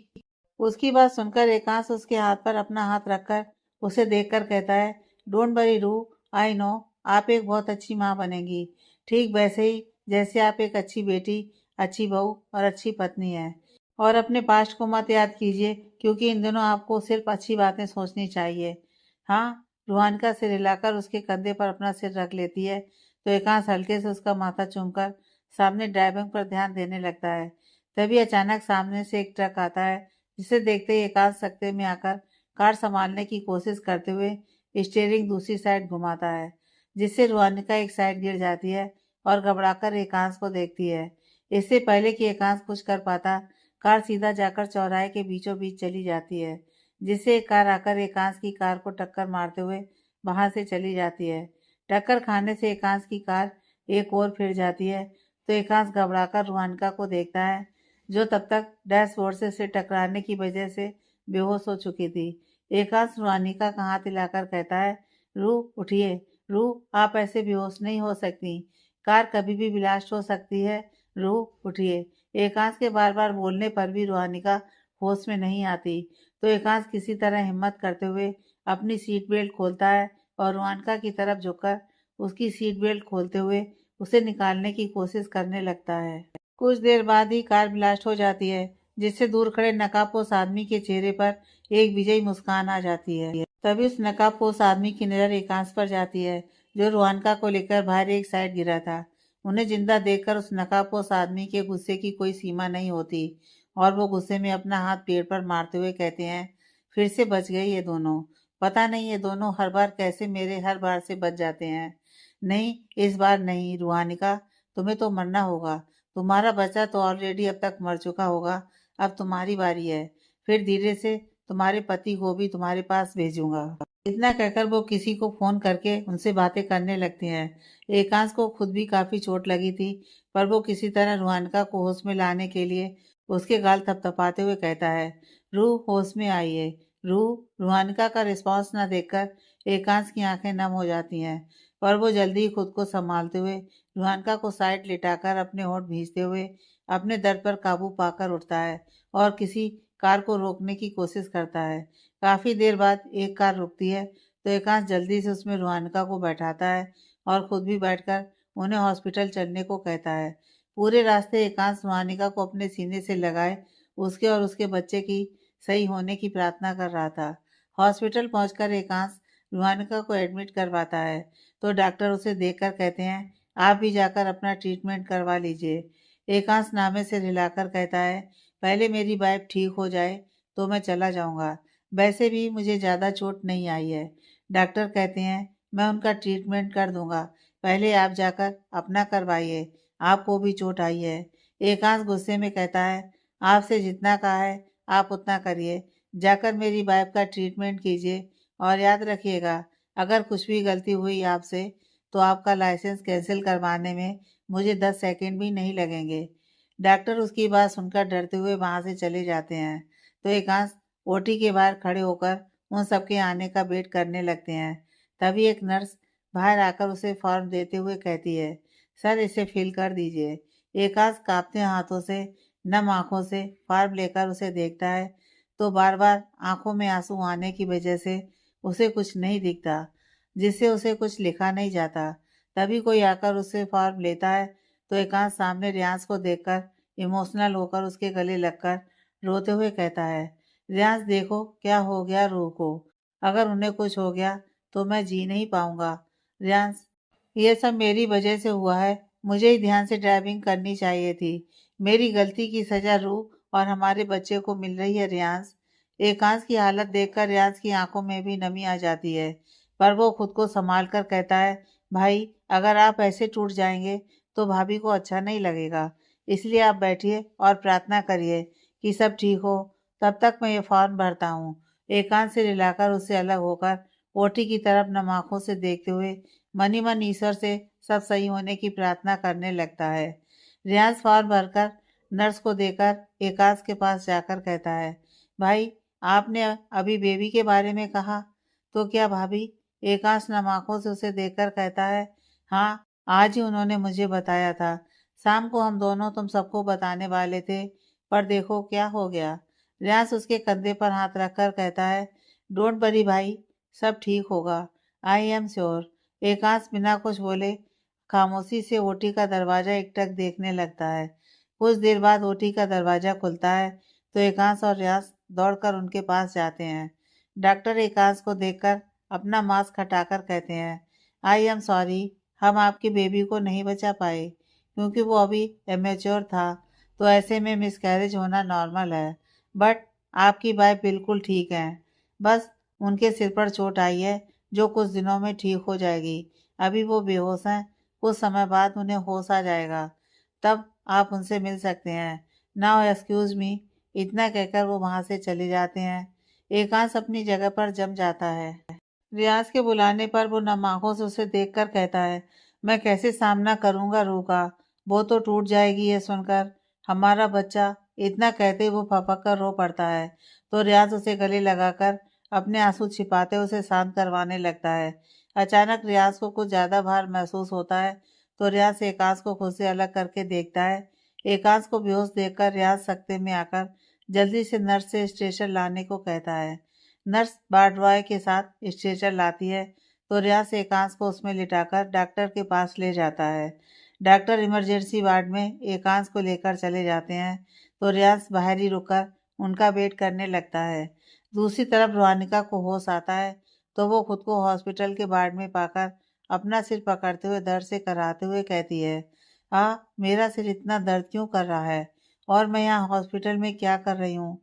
उसकी बात सुनकर एकांश उसके हाथ पर अपना हाथ रखकर उसे देखकर कहता है, डोंट वरी रू, आई नो आप एक बहुत अच्छी माँ बनेंगी, ठीक वैसे ही जैसे आप एक अच्छी बेटी, अच्छी बहू और अच्छी पत्नी है। और अपने पास्ट को मत याद कीजिए, क्योंकि इन दिनों आपको सिर्फ अच्छी बातें सोचनी चाहिए। हाँ। रूहानिका सिर हिलाकर उसके कंधे पर अपना सिर रख लेती है तो एकांश हल्के से उसका माथा चूमकर सामने ड्राइविंग पर ध्यान देने लगता है। तभी अचानक सामने से एक ट्रक आता है, जिसे देखते ही एकांश सकते में आकर कार संभालने की कोशिश करते हुए स्टीयरिंग दूसरी साइड घुमाता है, जिससे रूहानिका एक साइड गिर जाती है और घबराकर एकांश को देखती है। इससे पहले कि एकांश कुछ कर पाता, कार सीधा जाकर चौराहे के बीचों बीच चली जाती है, जिससे एक कार आकर एकांश की कार को टक्कर मारते हुए वहां से चली जाती है। टक्कर खाने से एकांश की कार एक और फिर जाती है तो एकांश घबराकर रूहानिका को देखता है, जो तब तक डैशबोर्ड से टकराने की वजह से बेहोश हो चुकी थी। एकांश रूहानिका का हाथ हिलाकर कहता है, रू उठिए, रू आप ऐसे बेहोश नहीं हो सकती, कार कभी भी ब्लास्ट हो सकती है, रू उठिए। एकांश के बार बार बोलने पर भी रूहानिका होश में नहीं आती, तो एकांश किसी तरह हिम्मत करते हुए अपनी सीट बेल्ट खोलता है और रूहानिका की तरफ झुककर उसकी सीट बेल्ट खोलते हुए उसे निकालने की कोशिश करने लगता है। कुछ देर बाद ही कार ब्लास्ट हो जाती है, जिससे दूर खड़े नकाबपोश आदमी के चेहरे पर एक विजयी मुस्कान आ जाती है। तभी उस नकाबपोश आदमी की नजर एकांश पर जाती है, जो रूहानिका को लेकर बाहर एक साइड गिरा था। उन्हें जिंदा देखकर उस नकाबपोश आदमी के गुस्से की कोई सीमा नहीं होती और वो गुस्से में अपना हाथ पेड़ पर मारते हुए कहते हैं, फिर से बच गए ये दोनों। पता नहीं ये दोनों हर बार कैसे मेरे हर बार से बच जाते हैं। नहीं, इस बार नहीं रूहानिका, तुम्हें तो मरना होगा। तुम्हारा बच्चा तो ऑलरेडी अब तक मर चुका होगा, अब तुम्हारी बारी है। फिर धीरे से तुम्हारे पति को भी तुम्हारे पास भेजूंगा। इतना कहकर वो किसी को फोन करके उनसे बातें करने लगते हैं। एकांश को खुद भी काफी चोट लगी थी, पर वो किसी तरह रूहानिका को होश में लाने के लिए उसके गाल थपथपाते हुए कहता है, रूह होश में आइए। रूह। रूहानिका का रिस्पॉन्स न देखकर एकांश की आंखें नम हो जाती हैं, पर वो जल्दी ही खुद को संभालते हुए रूहानिका को साइड लिटाकर अपने होंठ भींचते हुए अपने दर्द पर काबू पाकर उठता है और किसी कार को रोकने की कोशिश करता है। काफी देर बाद एक कार रुकती है तो एकांश जल्दी से उसमें रूहानिका को बैठाता है और खुद भी बैठकर उन्हें हॉस्पिटल चलने को कहता है। पूरे रास्ते एकांश रूहानिका को अपने सीने से लगाए उसके और उसके बच्चे की सही होने की प्रार्थना कर रहा था। हॉस्पिटल पहुंचकर एकांश रूहानिका को एडमिट करवाता है तो डॉक्टर उसे देखकर कहते हैं, आप भी जाकर अपना ट्रीटमेंट करवा लीजिए। एकांश नामे से हिलाकर कहता है, पहले मेरी वाइफ ठीक हो जाए तो मैं चला जाऊंगा। वैसे भी मुझे ज़्यादा चोट नहीं आई है। डॉक्टर कहते हैं, मैं उनका ट्रीटमेंट कर दूंगा, पहले आप जाकर अपना करवाइए, आपको भी चोट आई है। एकांश गुस्से में कहता है, आपसे जितना कहा है आप उतना करिए, जाकर मेरी वाइफ का ट्रीटमेंट कीजिए और याद रखिएगा, अगर कुछ भी गलती हुई आपसे तो आपका लाइसेंस कैंसिल करवाने में मुझे 10 सेकंड भी नहीं लगेंगे। डॉक्टर उसकी बात सुनकर डरते हुए वहां से चले जाते हैं तो एकांश ओटी के बाहर खड़े होकर उन सबके आने का वेट करने लगते हैं। तभी एक नर्स बाहर आकर उसे फॉर्म देते हुए कहती है, सर इसे फिल कर दीजिए। एकांश कांपते हाथों से नम आंखों से फॉर्म लेकर उसे देखता है तो बार बार आंखों में आंसू आने की वजह से उसे कुछ नहीं दिखता, जिससे उसे कुछ लिखा नहीं जाता। तभी कोई आकर उससे फॉर्म लेता है तो एकांश सामने रियांश को देखकर इमोशनल होकर उसके गले लगकर रोते हुए कहता है, रियांश देखो क्या हो गया रूह को, अगर उन्हें कुछ हो गया तो मैं जी नहीं पाऊंगा। रियांश, ये सब मेरी वजह से हुआ है, मुझे ही ध्यान से ड्राइविंग करनी चाहिए थी, मेरी गलती की सजा रूह और हमारे बच्चे को मिल रही है रियांश। एकांश की हालत देखकर रियांश की आंखों में भी नमी आ जाती है, पर वो खुद को संभाल कर कहता है, भाई अगर आप ऐसे टूट जाएंगे तो भाभी को अच्छा नहीं लगेगा, इसलिए आप बैठिए और प्रार्थना करिए कि सब ठीक हो, तब तक मैं ये फॉर्म भरता हूँ। एकांत से रिलाकर उससे अलग होकर ओटी की तरफ नम आंखों से देखते हुए मन ही मन ईश्वर से सब सही होने की प्रार्थना करने लगता है। रियांश फॉर्म भरकर नर्स को देकर एकांश के पास जाकर कहता है, भाई आपने अभी बेबी के बारे में कहा तो क्या भाभी? एकांश नम आंखों से उसे देखकर कहता है, हाँ, आज ही उन्होंने मुझे बताया था। शाम को हम दोनों तुम सबको बताने वाले थे, पर देखो क्या हो गया। रियाज उसके कंधे पर हाथ रखकर कहता है, डोंट वरी भाई, सब ठीक होगा। I am sure. एकांश बिना कुछ बोले खामोशी से ओटी का दरवाजा एकटक देखने लगता है। कुछ देर बाद ओटी का दरवाजा खुलता है तो एकांश और रियाज दौड़कर उनके पास जाते हैं। डॉक्टर एकांश को देखकर अपना मास्क हटाकर कहते हैं, आई एम सॉरी, हम आपकी बेबी को नहीं बचा पाए क्योंकि वो अभी एमेच्योर था, तो ऐसे में मिसकैरेज होना नॉर्मल है। बट आपकी वाइफ बिल्कुल ठीक है, बस उनके सिर पर चोट आई है जो कुछ दिनों में ठीक हो जाएगी। अभी वो बेहोश हैं, कुछ समय बाद उन्हें होश आ जाएगा, तब आप उनसे मिल सकते हैं। Now excuse me. इतना कहकर वो वहां से चले जाते हैं। एकांश अपनी जगह पर जम जाता है। रियाज के बुलाने पर वो नम आंखों से उसे देखकर कहता है, मैं कैसे सामना करूंगा रूह का, वो तो टूट जाएगी ये सुनकर, हमारा बच्चा। इतना कहते वो फपक कर रो पड़ता है तो रियाज उसे गले लगाकर अपने आंसू छिपाते उसे शांत करवाने लगता है। अचानक रियाज को कुछ ज्यादा भार महसूस होता है तो रियाज एकांश को खुद से अलग करके देखता है। एकांश को बेहोश देखकर रियाज सकते में आकर जल्दी से नर्स से स्टेशन लाने को कहता है। नर्स वार्ड बॉय के साथ स्ट्रेचर लाती है तो रियाज एकांश को उसमें लिटाकर डॉक्टर के पास ले जाता है। डॉक्टर इमरजेंसी वार्ड में एकांश को लेकर चले जाते हैं तो रियाज बाहर ही रुककर उनका वेट करने लगता है। दूसरी तरफ रोहानिका को होश आता है तो वो खुद को हॉस्पिटल के वार्ड में पाकर अपना सिर पकड़ते हुए दर्द से कराहते हुए कहती है, मेरा सिर इतना दर्द क्यों कर रहा है और मैं यहाँ हॉस्पिटल में क्या कर रही हूँ।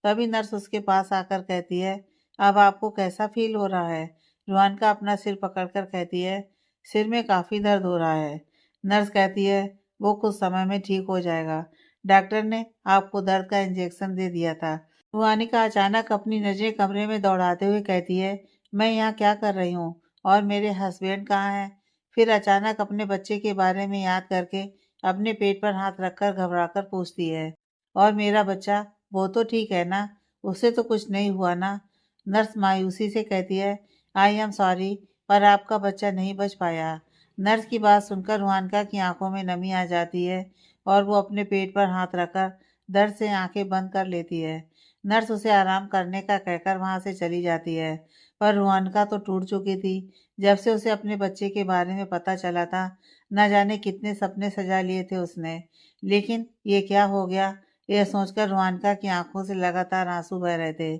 तभी नर्स उसके पास आकर कहती है, अब आपको कैसा फील हो रहा है। रुहान अपना सिर पकड़कर कहती है, सिर में काफी दर्द हो रहा है। नर्स कहती है, वो कुछ समय में ठीक हो जाएगा, डॉक्टर ने आपको दर्द का इंजेक्शन दे दिया था। रुहानिका अचानक अपनी नजरें कमरे में दौड़ाते हुए कहती है, मैं यहाँ क्या कर रही हूँ और मेरे हस्बैंड कहाँ हैं। फिर अचानक अपने बच्चे के बारे में याद करके अपने पेट पर हाथ रखकर घबराकर पूछती है, और मेरा बच्चा, वो तो ठीक है ना, उसे तो कुछ नहीं हुआ ना। नर्स मायूसी से कहती है, आई एम सॉरी, पर आपका बच्चा नहीं बच पाया। नर्स की बात सुनकर रुहानका की आंखों में नमी आ जाती है और वो अपने पेट पर हाथ रखकर दर्द से आंखें बंद कर लेती है। नर्स उसे आराम करने का कहकर वहां से चली जाती है, पर रुहानका तो टूट चुकी थी। जब से उसे अपने बच्चे के बारे में पता चला था, न जाने कितने सपने सजा लिए थे उसने, लेकिन ये क्या हो गया, यह सोचकर रुहानका की आंखों से लगातार आंसू बह रहे थे।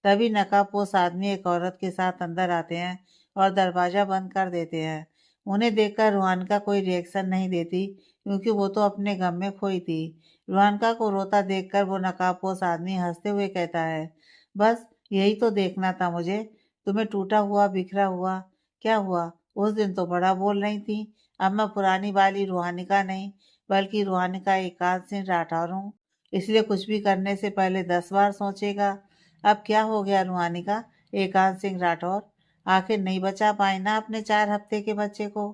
तभी नकाबपोश आदमी एक औरत के साथ अंदर आते हैं और दरवाजा बंद कर देते हैं। उन्हें देखकर रुहानका कोई रिएक्शन नहीं देती क्योंकि वो तो अपने गम में खोई थी। रुहानका को रोता देखकर वो नकाबपोश आदमी हंसते हुए कहता है, बस यही तो देखना था मुझे, तुम्हें टूटा हुआ बिखरा हुआ। क्या हुआ, उस दिन तो बड़ा बोल रही थी। अब मैं पुरानी वाली रुहानिका नहीं, बल्कि रुहानिका एकांत सिंह राठौर हूँ, इसलिए कुछ भी करने से पहले 10 बार सोचेगा। अब क्या हो गया रुहानिका, एकांत सिंह राठौर, आखिर नहीं बचा पाए ना अपने 4 हफ्ते के बच्चे को।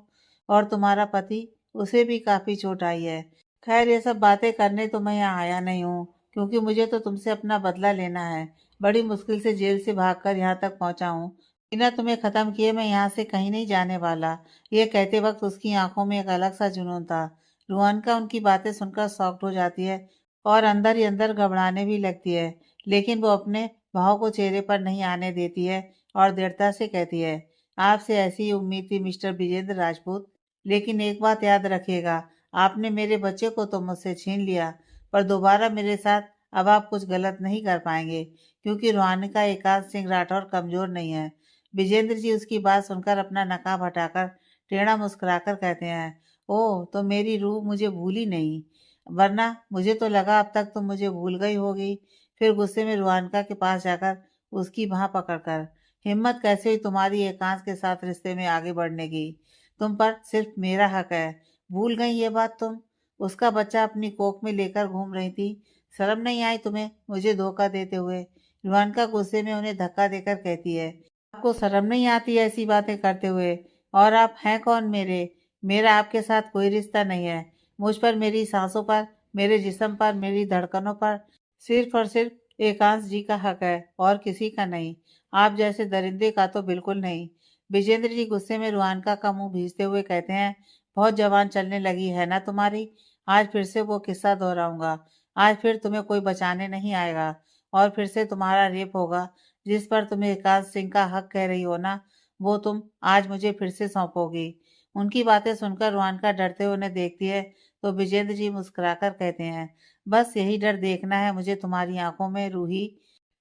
और तुम्हारा पति, उसे भी काफी चोट आई है। खैर ये सब बातें करने तो मैं यहाँ आया नहीं हूँ, क्योंकि मुझे तो तुमसे अपना बदला लेना है। बड़ी मुश्किल से जेल से भागकर यहाँ तक पहुंचा हूँ। बिना तुम्हें खत्म किए मैं यहाँ से कहीं नहीं जाने वाला। ये कहते वक्त उसकी आंखों में एक अलग सा जुनून था। रुहान का उनकी बातें सुनकर शॉक्ड हो जाती है और अंदर ही अंदर घबराने भी लगती है, लेकिन वो अपने भाव को चेहरे पर नहीं आने देती है और दृढ़ता से कहती है, आपसे ऐसी ही उम्मीद थी मिस्टर विजेंद्र राजपूत, लेकिन एक बात याद रखिएगा, आपने मेरे बच्चे को तो मुझसे छीन लिया, पर दोबारा मेरे साथ अब आप कुछ गलत नहीं कर पाएंगे, क्योंकि रुहानिका एकांत सिंह राठौर कमजोर नहीं है। विजेंद्र जी उसकी बात सुनकर अपना नकाब हटाकर टेढ़ा मुस्कुराकर कहते हैं, ओह तो मेरी रूह मुझे भूली नहीं, वरना मुझे तो लगा अब तक तुम मुझे भूल गई होगी। फिर गुस्से में रुहानका के पास जाकर उसकी बाह पकड़कर, हिम्मत कैसे हुई तुम्हारी एकांश के साथ रिश्ते में आगे बढ़ने की, तुम पर सिर्फ मेरा हक है, भूल गई ये बात तुम। उसका बच्चा अपनी कोख में लेकर घूम रही थी, शर्म नहीं आई तुम्हें मुझे धोखा देते हुए। रुहानका गुस्से में उन्हें धक्का देकर कहती है, आपको शर्म नहीं आती ऐसी बातें करते हुए, और आप हैं कौन मेरे, मेरा आपके साथ कोई रिश्ता नहीं है। मुझ पर, मेरी सांसों पर, मेरे जिस्म पर, मेरी धड़कनों पर सिर्फ और सिर्फ एकांश जी का हक है और किसी का नहीं। आप जैसे दरिंदे का तो बिल्कुल नहीं। विजेंद्र जी गुस्से में रुआनका का मुंह भींचते हुए कहते हैं, बहुत जबान चलने लगी है ना तुम्हारी। आज फिर से वो किस्सा दोहराऊंगा। आज फिर तुम्हें कोई बचाने नहीं आएगा और फिर से तुम्हारा रेप होगा। जिस पर तुम्हें एकांत सिंह का हक कह रही हो ना, वो तुम आज मुझे फिर से सौंपोगी। उनकी बातें सुनकर रुआनका डरते हुए उन्हें देखती है तो विजेंद्र जी मुस्कुराकर कहते हैं, बस यही डर देखना है मुझे तुम्हारी आंखों में, रूही।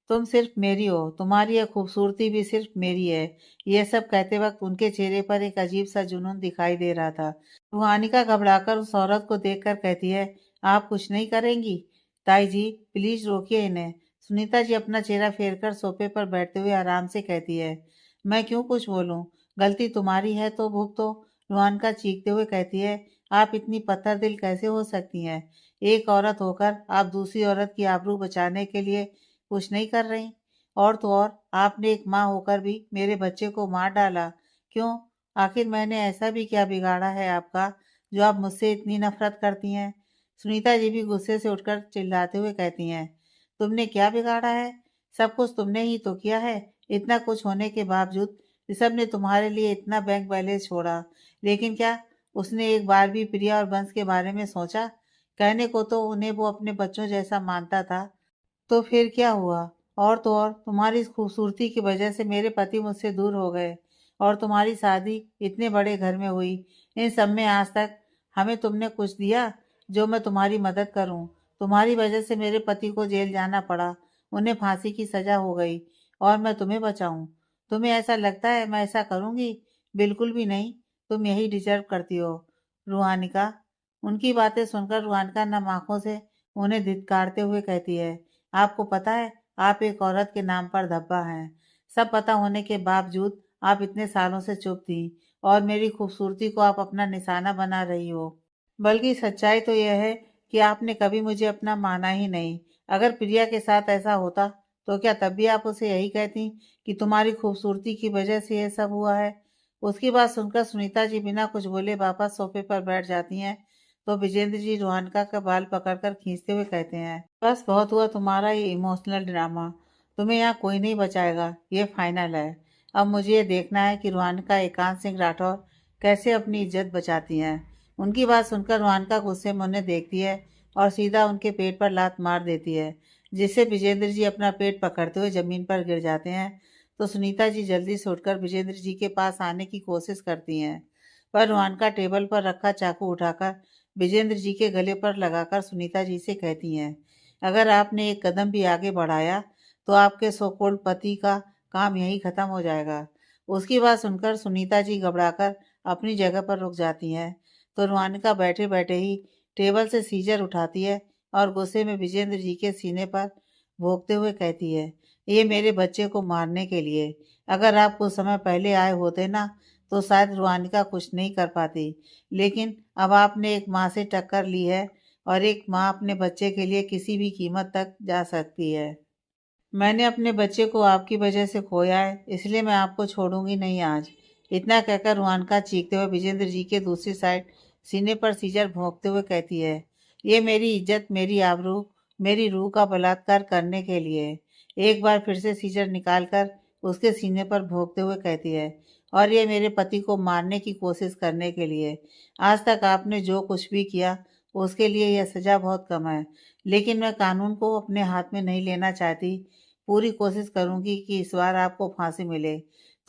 तुम सिर्फ मेरी हो, तुम्हारी यह खूबसूरती भी सिर्फ मेरी है। यह सब कहते वक्त उनके चेहरे पर एक अजीब सा जुनून दिखाई दे रहा था। रूहानिका घबराकर उस औरत को देखकर कहती है, आप कुछ नहीं करेंगी? ताई जी प्लीज रोकिए इन्हें। सुनीता जी अपना चेहरा फेरकर सोफे पर बैठते हुए आराम से कहती है, मैं क्यों कुछ बोलूं? गलती तुम्हारी है तो भुगतो। रूहानिका चीखते हुए कहती है, आप इतनी पत्थर दिल कैसे हो सकती हैं? एक औरत होकर आप दूसरी औरत की आबरू बचाने के लिए कुछ नहीं कर रही। और तो और आपने एक माँ होकर भी मेरे बच्चे को मार डाला। क्यों? आखिर मैंने ऐसा भी क्या बिगाड़ा है आपका जो आप मुझसे इतनी नफरत करती हैं? सुनीता जी भी गुस्से से उठकर चिल्लाते हुए कहती हैं, तुमने क्या बिगाड़ा है? सब कुछ तुमने ही तो किया है। इतना कुछ होने के बावजूद ऋषभ ने तुम्हारे लिए इतना बैंक बैलेंस छोड़ा, लेकिन क्या उसने एक बार भी प्रिया और वंश के बारे में सोचा? कहने को तो उन्हें वो अपने बच्चों जैसा मानता था, तो फिर क्या हुआ? और तो और तुम्हारी इस खूबसूरती की वजह से मेरे पति मुझसे दूर हो गए और तुम्हारी शादी इतने बड़े घर में हुई। इन सब में आज तक हमें तुमने कुछ दिया जो मैं तुम्हारी मदद करूं? तुम्हारी वजह से मेरे पति को जेल जाना पड़ा, उन्हें फांसी की सजा हो गई और मैं तुम्हें बचाऊं। तुम्हें ऐसा लगता है मैं ऐसा करूंगी? बिल्कुल भी नहीं। तुम यही डिजर्व करती हो। रूहानिका। उनकी बातें सुनकर रूहानिका नम आंखों से उन्हें धिक्कारते हुए कहती है, आपको पता है आप एक औरत के नाम पर धब्बा हैं। सब पता होने के बावजूद आप इतने सालों से चुप थी और मेरी खूबसूरती को आप अपना निशाना बना रही हो। बल्कि सच्चाई तो यह है कि आपने कभी मुझे अपना माना ही नहीं। अगर प्रिया के साथ ऐसा होता तो क्या तब भी आप उसे यही कहती कि तुम्हारी खूबसूरती की वजह से यह सब हुआ है? उसकी बात सुनकर सुनीता जी बिना कुछ बोले वापस सोफे पर बैठ जाती हैं तो विजेंद्र जी रोहनका का बाल पकड़कर खींचते हुए कहते हैं, बस बहुत हुआ तुम्हारा ये इमोशनल ड्रामा। तुम्हें यहाँ कोई नहीं बचाएगा, ये फाइनल है। अब मुझे ये देखना है कि रोहनका एकांत सिंह राठौर कैसे अपनी इज्जत बचाती हैं। उनकी बात सुनकर रोहनका गुस्से में उन्हें देखती है और सीधा उनके पेट पर लात मार देती है, जिससे विजेंद्र जी अपना पेट पकड़ते हुए जमीन पर गिर जाते हैं। तो सुनीता जी जल्दी से उठकर विजेंद्र जी के पास आने की कोशिश करती हैं, पर रोहनका टेबल पर रखा चाकू उठाकर विजेंद्र जी के गले पर लगाकर सुनीता जी से कहती हैं, अगर आपने एक कदम भी आगे बढ़ाया तो आपके सोकोल्ड पति का काम यहीं खत्म हो जाएगा। उसकी बात सुनकर सुनीता जी घबराकर अपनी जगह पर रुक जाती हैं तो रुआनिका बैठे बैठे ही टेबल से सीजर उठाती है और गुस्से में विजेंद्र जी के सीने पर भोंकते हुए कहती है, ये मेरे बच्चे को मारने के लिए। अगर आप कुछ समय पहले आए होते ना तो शायद रुआनिका कुछ नहीं कर पाती, लेकिन अब आपने एक माँ से टक्कर ली है और एक माँ अपने बच्चे के लिए किसी भी कीमत तक जा सकती है। मैंने अपने बच्चे को आपकी वजह से खोया है, इसलिए मैं आपको छोड़ूंगी नहीं आज। इतना कहकर रुआनका चीखते हुए विजेंद्र जी के दूसरी साइड सीने पर सीजर भोंकते हुए कहती है, ये मेरी इज्जत, मेरी आबरू, मेरी रूह का बलात्कार करने के लिए। एक बार फिर से सीजर निकालकर उसके सीने पर भोंकते हुए कहती है, और ये मेरे पति को मारने की कोशिश करने के लिए। आज तक आपने जो कुछ भी किया उसके लिए यह सजा बहुत कम है, लेकिन मैं कानून को अपने हाथ में नहीं लेना चाहती। पूरी कोशिश करूंगी कि इस बार आपको फांसी मिले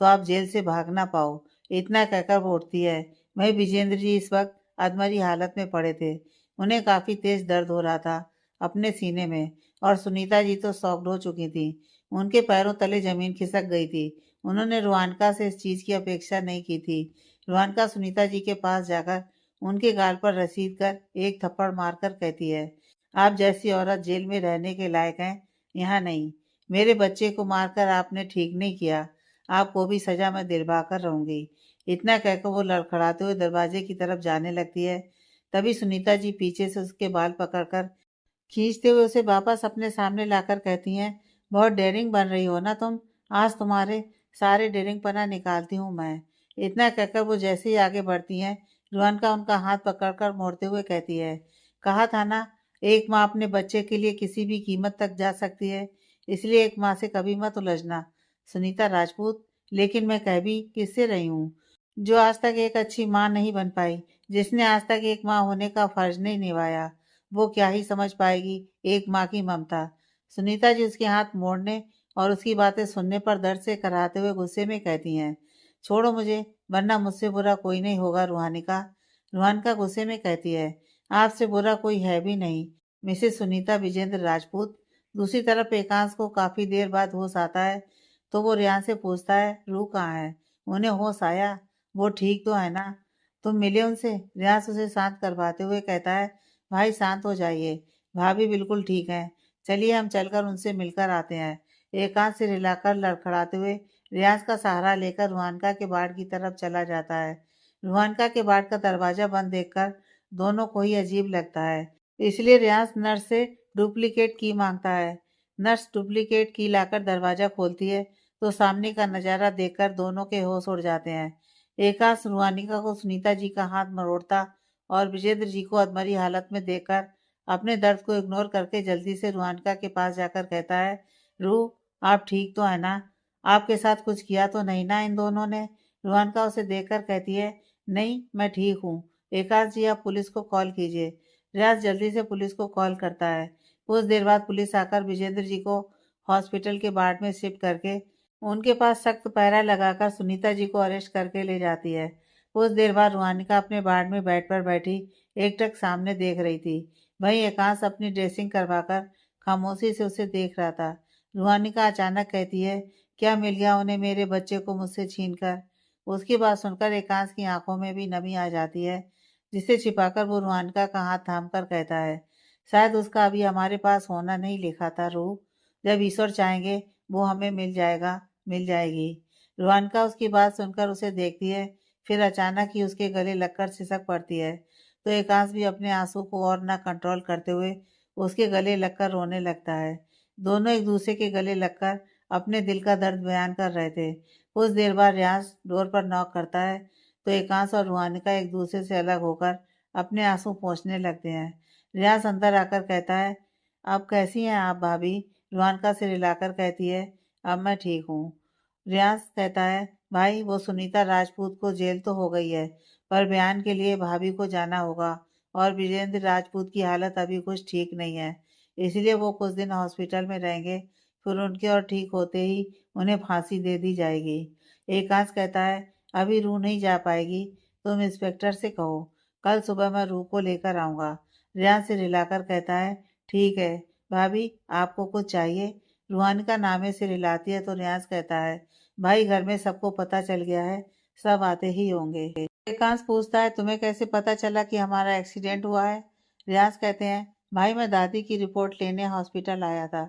तो आप जेल से भाग ना पाओ। इतना कहकर वो उठती है। वही विजेंद्र जी इस वक्त अधमरी हालत में पड़े थे। उन्हें काफी तेज दर्द हो रहा था अपने सीने में, और सुनीता जी तो सॉफ्ट हो चुकी थी। उनके पैरों तले जमीन खिसक गई थी। उन्होंने रुआनका से इस चीज की अपेक्षा नहीं की थी। रुआनका सुनीता जी के पास जाकर उनके गाल पर रसीद कर एक थप्पड़ मारकर कहती है, आप जैसी औरत जेल में रहने के लायक हैं, यहाँ नहीं। मेरे बच्चे को मारकर आपने ठीक नहीं किया। आपको भी सजा मैं दिलवा कर रहूंगी। इतना कहकर वो लड़खड़ाते हुए दरवाजे की तरफ जाने लगती है। तभी सुनीता जी पीछे से उसके बाल पकड़कर खींचते हुए उसे वापस अपने सामने लाकर कहती हैं, बहुत डेयरिंग बन रही हो ना तुम। आज तुम्हारे सारे डेयरिंग पना निकालती हूँ मैं। इतना कहकर वो जैसे ही आगे बढ़ती हैं, रुआन का उनका हाथ पकड़कर मोड़ते हुए कहती है, कहा था ना एक माँ अपने बच्चे के लिए किसी भी कीमत तक जा सकती है, इसलिए एक माँ से कभी मत उलझना। सुनीता राजपूत, लेकिन मैं कह भी किससे रही हूँ, जो आज तक एक अच्छी माँ नहीं बन पाई, जिसने आज तक एक माँ होने का फर्ज नहीं निभाया, वो क्या ही समझ पाएगी एक माँ की ममता। सुनीता जी उसके हाथ मोड़ने और उसकी बातें सुनने पर दर्द से कराहते हुए गुस्से में कहती हैं, छोड़ो मुझे, वरना मुझसे बुरा कोई नहीं होगा रूहानिका। रूहानिका गुस्से में कहती है, आपसे बुरा कोई है भी नहीं, मिसेस सुनीता विजेंद्र राजपूत। दूसरी तरफ एकांश को काफी देर बाद होश आता है, तो वो रियान से पूछता है, रूह कहाँ है? उन्हें होश आया, वो ठीक तो है ना? तुम मिले उनसे? रियाज उसे शांत करवाते हुए कहता है, भाई शांत हो जाइए, भाभी बिल्कुल ठीक है, चलिए हम चलकर उनसे मिलकर आते हैं। एकांत से रिलाकर लड़खड़ाते हुए रियाज का सहारा लेकर रुहानका के बाड़ की तरफ चला जाता है। रुहानका के बाड़ का दरवाजा बंद देखकर दोनों को ही अजीब लगता है, इसलिए रियाज नर्स से डुप्लीकेट की मांगता है। नर्स डुप्लीकेट की लाकर दरवाजा खोलती है तो सामने का नजारा देखकर दोनों के होश उड़ जाते हैं। एकांश रुहानिका को सुनीता जी का हाथ मरोड़ता और विजेंद्र जी को अधमरी हालत में देखकर अपने दर्द को इग्नोर करके जल्दी से रुहानिका के पास जाकर कहता है, रूह आप ठीक तो है ना? आपके साथ कुछ किया तो नहीं ना इन दोनों ने? रुहानिका उसे देखकर कहती है, नहीं मैं ठीक हूँ। एकांश जी आप पुलिस को कॉल कीजिए। रियाज जल्दी से पुलिस को कॉल करता है। कुछ देर बाद पुलिस आकर विजेंद्र जी को हॉस्पिटल के वार्ड में शिफ्ट करके उनके पास सख्त पहरा लगाकर सुनीता जी को अरेस्ट करके ले जाती है। कुछ देर बाद रुहानिका अपने वार्ड में बेड पर बैठी एकटक सामने देख रही थी। वहीं एकांश अपनी ड्रेसिंग करवाकर खामोशी से उसे देख रहा था। रुहानिका अचानक कहती है, क्या मिल गया उन्हें मेरे बच्चे को मुझसे छीन कर? उसकी बात सुनकर एकांश की आंखों में भी नमी आ जाती है, जिसे छिपाकर वो रुहानिका का हाथ थामकर कहता है, शायद उसका अभी हमारे पास होना नहीं लिखा था रूह, जब ईश्वर चाहेंगे वो हमें मिल जाएगा, मिल जाएगी। रुहानिका उसकी बात सुनकर उसे देखती है, फिर अचानक ही उसके गले लगकर सिसक पड़ती है, तो एकांश भी अपने आंसू को और न कंट्रोल करते हुए उसके गले लगकर रोने लगता है। दोनों एक दूसरे के गले लगकर अपने दिल का दर्द बयान कर रहे थे। कुछ देर बाद रियाज डोर पर नॉक करता है, तो एकांश और रुहानिका एक दूसरे से अलग होकर अपने आंसू पोंछने लगते हैं। रियाज अंदर आकर कहता है, अब कैसी हैं आप भाभी? रुहानिका से रिलाकर कहती है, अब मैं ठीक हूँ। रियाज कहता है, भाई वो सुनीता राजपूत को जेल तो हो गई है, पर बयान के लिए भाभी को जाना होगा और विजेंद्र राजपूत की हालत अभी कुछ ठीक नहीं है, इसलिए वो कुछ दिन हॉस्पिटल में रहेंगे, फिर उनके और ठीक होते ही उन्हें फांसी दे दी जाएगी। एकांश कहता है, अभी रूह नहीं जा पाएगी, तुम इंस्पेक्टर से कहो, कल सुबह मैं रूह को लेकर आऊँगा। रियाज से रिलाकर कहता है, ठीक है भाभी, आपको कुछ चाहिए? रूहानिका नामे से रिलाती है तो रियाज कहता है, भाई घर में सबको पता चल गया है, सब आते ही होंगे। एकांश पूछता है, तुम्हें कैसे पता चला कि हमारा एक्सीडेंट हुआ है? रियाज कहते हैं, भाई मैं दादी की रिपोर्ट लेने हॉस्पिटल आया था,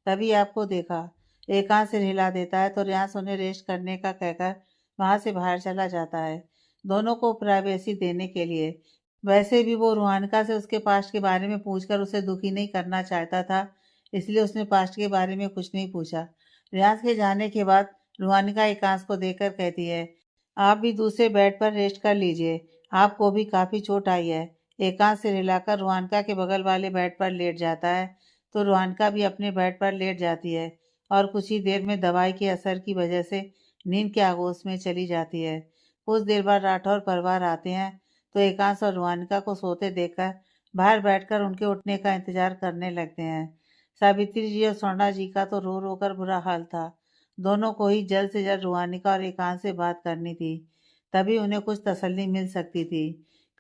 तभी आपको देखा। एकांश सिर हिला देता है तो रियाज उन्हें रेस्ट करने का कहकर वहां से बाहर चला जाता है, दोनों को प्राइवेसी देने के लिए। वैसे भी वो रूहानिका से उसके पास्ट के बारे में पूछकर उसे दुखी नहीं करना चाहता था, इसलिए उसने पास्ट के बारे में कुछ नहीं पूछा। रियाज के जाने के बाद रूहानिका एकांश को देखकर कहती है, आप भी दूसरे बेड पर रेस्ट कर लीजिए, आपको भी काफी चोट आई है। एकांश से हिलाकर रूहानिका के बगल वाले बेड पर लेट जाता है, तो रूहानिका भी अपने बेड पर लेट जाती है और कुछ ही देर में दवाई के असर की वजह से नींद के आगोश में चली जाती है। कुछ देर बाद राठौर परिवार आते हैं, तो एकांश और रूहानिका को सोते देखकर बाहर बैठकर उनके उठने का इंतजार करने लगते हैं। सावित्री जी और स्वर्णा जी का तो रो रो कर बुरा हाल था। दोनों को ही जल्द से जल्द रूहानिका और एकांश से बात करनी थी, तभी उन्हें कुछ तसल्ली मिल सकती थी।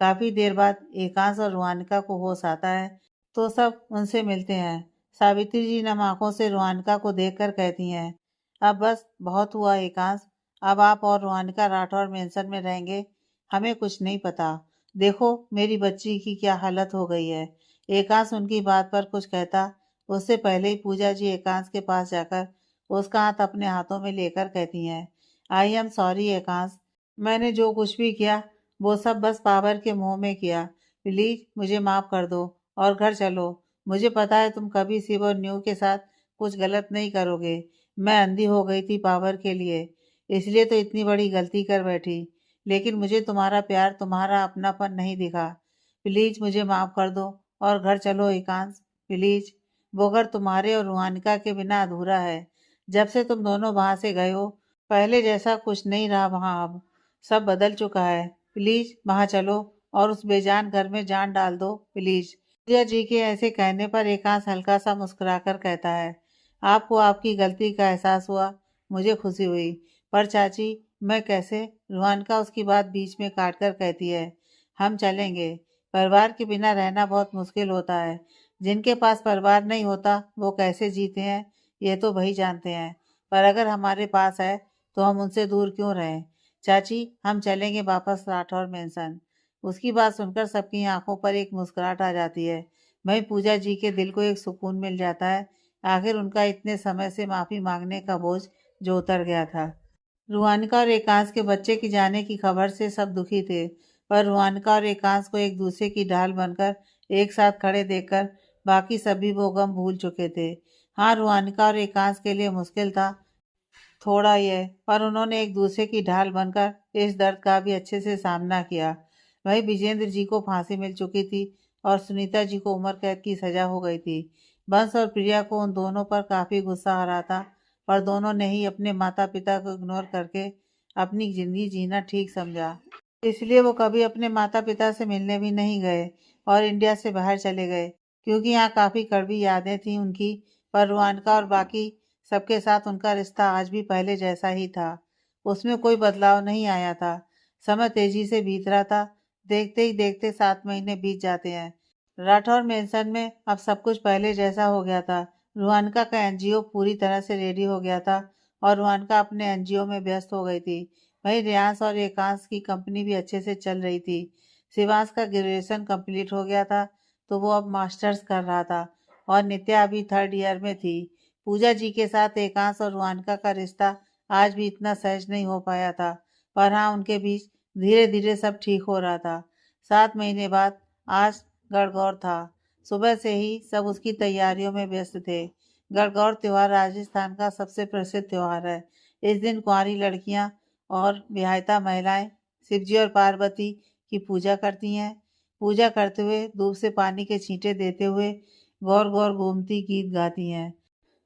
काफी देर बाद एकांश और रूहानिका को होश आता है, तो सब उनसे मिलते हैं। सावित्री जी नम आंखों से रूहानिका को देखकर कहती हैं, अब बस बहुत हुआ एकांश, अब आप और रूहानिका राठौर मेंशन में रहेंगे, हमें कुछ नहीं पता। देखो मेरी बच्ची की क्या हालत हो गई है। एकांश उनकी बात पर कुछ कहता उससे पहले ही पूजा जी एकांश के पास जाकर उसका हाथ अपने हाथों में लेकर कहती हैं, आई एम सॉरी एकांश, मैंने जो कुछ भी किया वो सब बस पावर के मुंह में किया, प्लीज मुझे माफ कर दो और घर चलो। मुझे पता है तुम कभी शिव और न्यू के साथ कुछ गलत नहीं करोगे, मैं अंधी हो गई थी पावर के लिए, इसलिए तो इतनी बड़ी गलती कर बैठी, लेकिन मुझे तुम्हारा प्यार, तुम्हारा अपनापन नहीं दिखा। प्लीज मुझे माफ कर दो और घर चलो एकांश, प्लीज। वो घर तुम्हारे और रूहानिका के बिना अधूरा है। जब से तुम दोनों वहां से गए हो पहले जैसा कुछ नहीं रहा वहाँ अब, सब बदल चुका है। प्लीज वहाँ चलो और उस बेजान घर में जान डाल दो प्लीज। पूजा जी के ऐसे कहने पर एकांश हल्का सा मुस्कुराकर कहता है, आपको आपकी गलती का एहसास हुआ, मुझे खुशी हुई, पर चाची मैं कैसे? रुहानका उसकी बात बीच में काट कर कहती है, हम चलेंगे। परिवार के बिना रहना बहुत मुश्किल होता है। जिनके पास परिवार नहीं होता वो कैसे जीते हैं ये तो वही जानते हैं, पर अगर हमारे पास है तो हम उनसे दूर क्यों रहें? चाची हम चलेंगे वापस राठौर मेंशन। उसकी बात सुनकर सबकी आंखों पर एक मुस्कुराहट आ जाती है। वहीं पूजा जी के दिल को एक सुकून मिल जाता है। आखिर उनका इतने समय से माफी मांगने का बोझ जो उतर गया था। रुहानिका और एकांश के बच्चे की जाने की खबर से सब दुखी थे, पर रुहानिका और एकांश को एक दूसरे की ढाल बनकर एक साथ खड़े देखकर बाकी सभी वो गम भूल चुके थे। हाँ, रुहानिका और एकांश के लिए मुश्किल था थोड़ा ही है, पर उन्होंने एक दूसरे की ढाल बनकर इस दर्द का भी अच्छे से सामना किया। वहीं विजेंद्र जी को फांसी मिल चुकी थी और सुनीता जी को उम्र कैद की सजा हो गई थी। बंस और प्रिया को उन दोनों पर काफी गुस्सा आ रहा था, पर दोनों ने ही अपने माता पिता को इग्नोर करके अपनी जिंदगी जीना ठीक समझा। इसलिए वो कभी अपने माता पिता से मिलने भी नहीं गए और इंडिया से बाहर चले गए, क्योंकि यहाँ काफी कड़वी यादें थी उनकी। पर रुआनका और बाकी सबके साथ उनका रिश्ता आज भी पहले जैसा ही था, उसमें कोई बदलाव नहीं आया था। समय तेजी से बीत रहा था। देखते ही देखते 7 महीने बीत जाते हैं। राठौर मेंशन में अब सब कुछ पहले जैसा हो गया था। रुहानका का एनजीओ पूरी तरह से रेडी हो गया था और रुहानका अपने एनजीओ में व्यस्त हो गई थी। वहीं रियांश और एकांश की कंपनी भी अच्छे से चल रही थी। शिवांश का ग्रेजुएशन कंप्लीट हो गया था तो वो अब मास्टर्स कर रहा था और नित्या अभी 3rd ईयर में थी। पूजा जी के साथ एकांश और रुहानका का रिश्ता आज भी इतना सहज नहीं हो पाया था, पर हाँ उनके बीच धीरे धीरे सब ठीक हो रहा था। 7 महीने बाद आज गणगौर था। सुबह से ही सब उसकी तैयारियों में व्यस्त थे। गणगौर त्योहार राजस्थान का सबसे प्रसिद्ध त्योहार है। इस दिन कुंवारी लड़कियां और विवाहिता महिलाएं शिवजी और पार्वती की पूजा करती हैं। पूजा करते हुए धूप से पानी के छींटे देते हुए गौर गौर घूमती गीत गाती हैं।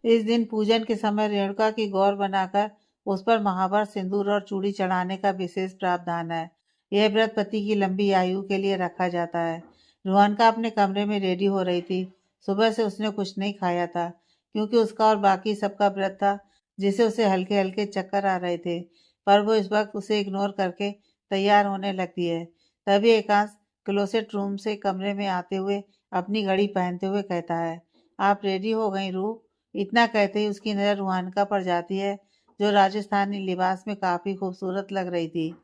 इस दिन पूजन के समय रेणुका की गौर बनाकर उस पर महावर सिंदूर और चूड़ी चढ़ाने का विशेष प्रावधान है। यह व्रत पति की लंबी आयु के लिए रखा जाता है। रुहानका अपने कमरे में रेडी हो रही थी। सुबह से उसने कुछ नहीं खाया था, क्योंकि उसका और बाकी सबका व्रत था, जिसे उसे हल्के हल्के चक्कर आ रहे थे। पर वो इस वक्त उसे इग्नोर करके तैयार होने लगती है। तभी एकांश क्लोसेट रूम से कमरे में आते हुए अपनी घड़ी पहनते हुए कहता है, आप रेडी हो गई रूह? इतना कहते ही उसकी नज़र रुहानका पर जाती है, जो राजस्थानी लिबास में काफी खूबसूरत लग रही थी।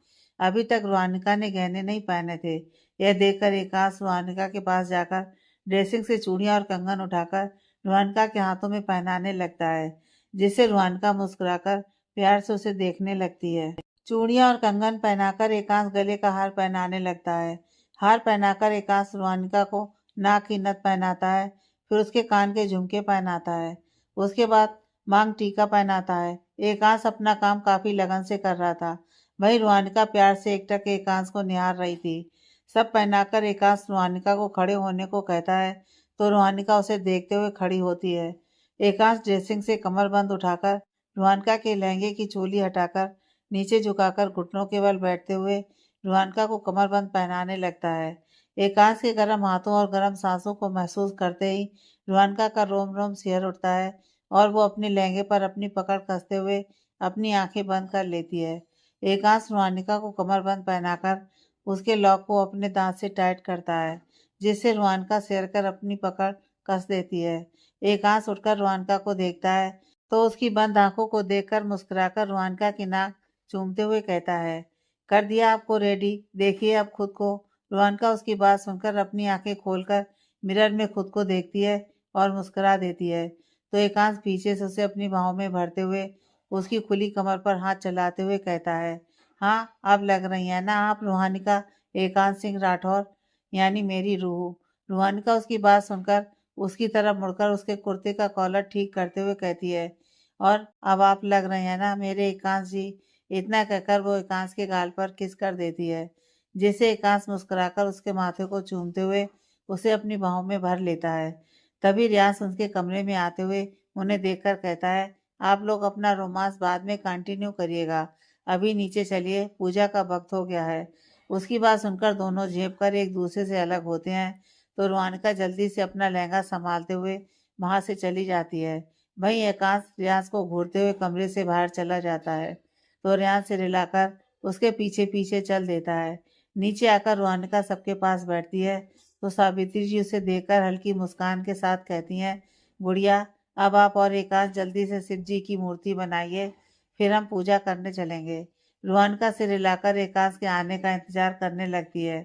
अभी तक रुहानिका ने गहने नहीं पहने थे। यह देखकर एकांश रुहानिका के पास जाकर ड्रेसिंग से चूड़ियां और कंगन उठाकर रुहानिका के हाथों में पहनाने लगता है, जिससे रुहानिका मुस्कुराकर प्यार से उसे देखने लगती है। चूड़ियां और कंगन पहनाकर एकांश गले का हार पहनाने लगता है। हार पहनाकर एकांश रुहानिका को नाक की नथ पहनाता है, फिर उसके कान के झुमके पहनाता है। उसके बाद मांग टीका पहनाता है। एकांश अपना काम काफी लगन से कर रहा था। वहीं रुहानिका प्यार से एकटक एकांश को निहार रही थी। सब पहनाकर एकांश रुहानिका को खड़े होने को कहता है, तो रुहानिका उसे देखते हुए खड़ी होती है। एकांश ड्रेसिंग से कमरबंद उठाकर रुहानिका के लहंगे की चोली हटाकर नीचे झुकाकर घुटनों के बल बैठते हुए रुहानिका को कमरबंद पहनाने लगता है। एकांश के गर्म हाथों और गर्म सांसों को महसूस करते ही रुहानिका का रोम रोम सिहर उठता है और वो अपने लहंगे पर अपनी पकड़ कसते हुए अपनी आंखें बंद कर लेती है। एकांश रुहानिका को कमरबंद पहनाकर उसके लॉक को अपने दांत से टाइट करता है, जिससे रुहानिका सिर कर अपनी पकड़ कस देती है। एकांश उठकर रुहानिका को देखता है, तो उसकी बंद आंखों को देखकर मुस्कुराकर रुहानिका की नाक चूमते हुए कहता है, कर दिया आपको रेडी, देखिए अब खुद को। रुहानिका उसकी बात सुनकर अपनी आंखें खोलकर मिरर में खुद को देखती है और मुस्कुरा देती है। तो एकांश पीछे से उसे अपनी बाहों में भरते हुए उसकी खुली कमर पर हाथ चलाते हुए कहता है, हाँ अब लग रही है ना आप रुहानिका एकांत सिंह राठौर, यानी मेरी रूह। रुहानिका उसकी बात सुनकर उसकी तरफ मुड़कर उसके कुर्ते का कॉलर ठीक करते हुए कहती है, और अब आप लग रहे हैं ना मेरे एकांश जी। इतना कहकर वो एकांश के गाल पर किस कर देती है, जिससे एकांश मुस्कुराकर उसके माथे को चूमते हुए उसे अपनी बाहों में भर लेता है। तभी रियाज उसके कमरे में आते हुए उन्हें देखकर कहता है, आप लोग अपना रोमांस बाद में कंटिन्यू करिएगा, अभी नीचे चलिए, पूजा का वक्त हो गया है। उसकी बात सुनकर दोनों झेप कर एक दूसरे से अलग होते हैं तो रोहानिका जल्दी से अपना लहंगा संभालते हुए वहां से चली जाती है। वहीं एकांश रियाज को घूरते हुए कमरे से बाहर चला जाता है तो रियाज से रिलाकर उसके पीछे पीछे चल देता है। नीचे आकर रोहानिका सबके पास बैठती है तो सावित्री जी उसे देखकर हल्की मुस्कान के साथ कहती हैं, गुड़िया, अब आप और एकांश जल्दी से शिव जी की मूर्ति बनाइए, फिर हम पूजा करने चलेंगे। रोहनका सिर हिलाकर एकांश के आने का इंतजार करने लगती है।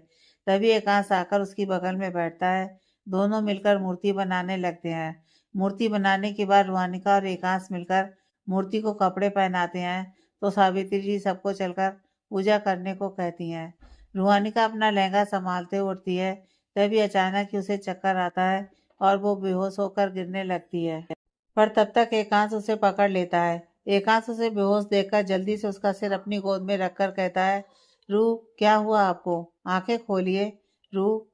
तभी एकांश आकर उसकी बगल में बैठता है। दोनों मिलकर मूर्ति बनाने लगते हैं। मूर्ति बनाने के बाद रोहानिका और एकांश मिलकर मूर्ति को कपड़े पहनाते हैं तो सावित्री जी सबको चलकर पूजा करने को कहती हैं। रोहानिका अपना लहंगा संभालते उठती है, तभी अचानक ही उसे चक्कर आता है और वो बेहोश होकर गिरने लगती है। पर तब तक एकांश उसे पकड़ लेता है। एकांश उसे बेहोश देखकर जल्दी से उसका सिर अपनी गोद में रखकर कहता है, रूह, क्या हुआ आपको? आंखें खोलिए, रूह।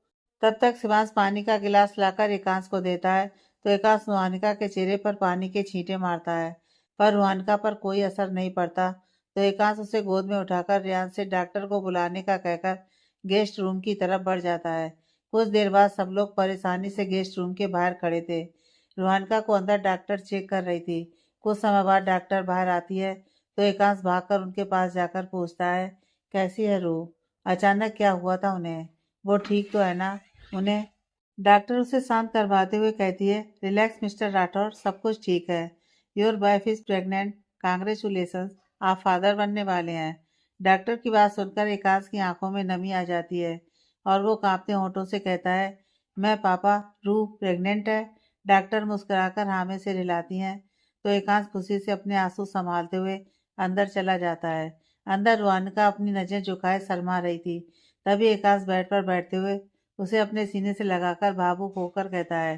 तब तक शिवांश पानी का गिलास लाकर एकांश को देता है तो एकांश रोहानिका के चेहरे पर पानी के छींटे मारता है, पर रोहानिका पर कोई असर नहीं पड़ता तो एकांश उसे गोद में उठाकर रियाज से डॉक्टर को बुलाने का कहकर गेस्ट रूम की तरफ बढ़ जाता है। कुछ देर बाद सब लोग परेशानी से गेस्ट रूम के बाहर खड़े थे। रोहानिका को अंदर डॉक्टर चेक कर रही थी। कुछ समय बाद डॉक्टर बाहर आती है तो एकांश भागकर उनके पास जाकर पूछता है, कैसी है रूह? अचानक क्या हुआ था उन्हें? वो ठीक तो है ना? उन्हें डॉक्टर उसे शांत करवाते हुए कहती है, रिलैक्स मिस्टर राठौर, सब कुछ ठीक है। Your wife is pregnant, congratulation, आप फादर बनने वाले हैं। डॉक्टर की बात सुनकर एकांश की आंखों में नमी आ जाती है और वो कांपते होंठों से कहता है, मैं पापा, रूह प्रेग्नेंट है? डॉक्टर मुस्कुराकर हाँ में सिर हिलाती हैं तो एकांश खुशी से अपने आंसू संभालते हुए अंदर चला जाता है। अंदर रोहानिका अपनी नजर झुकाए शर्मा रही थी। तभी एकांश बेड पर बैठते हुए उसे अपने सीने से लगाकर भावुक होकर कहता है,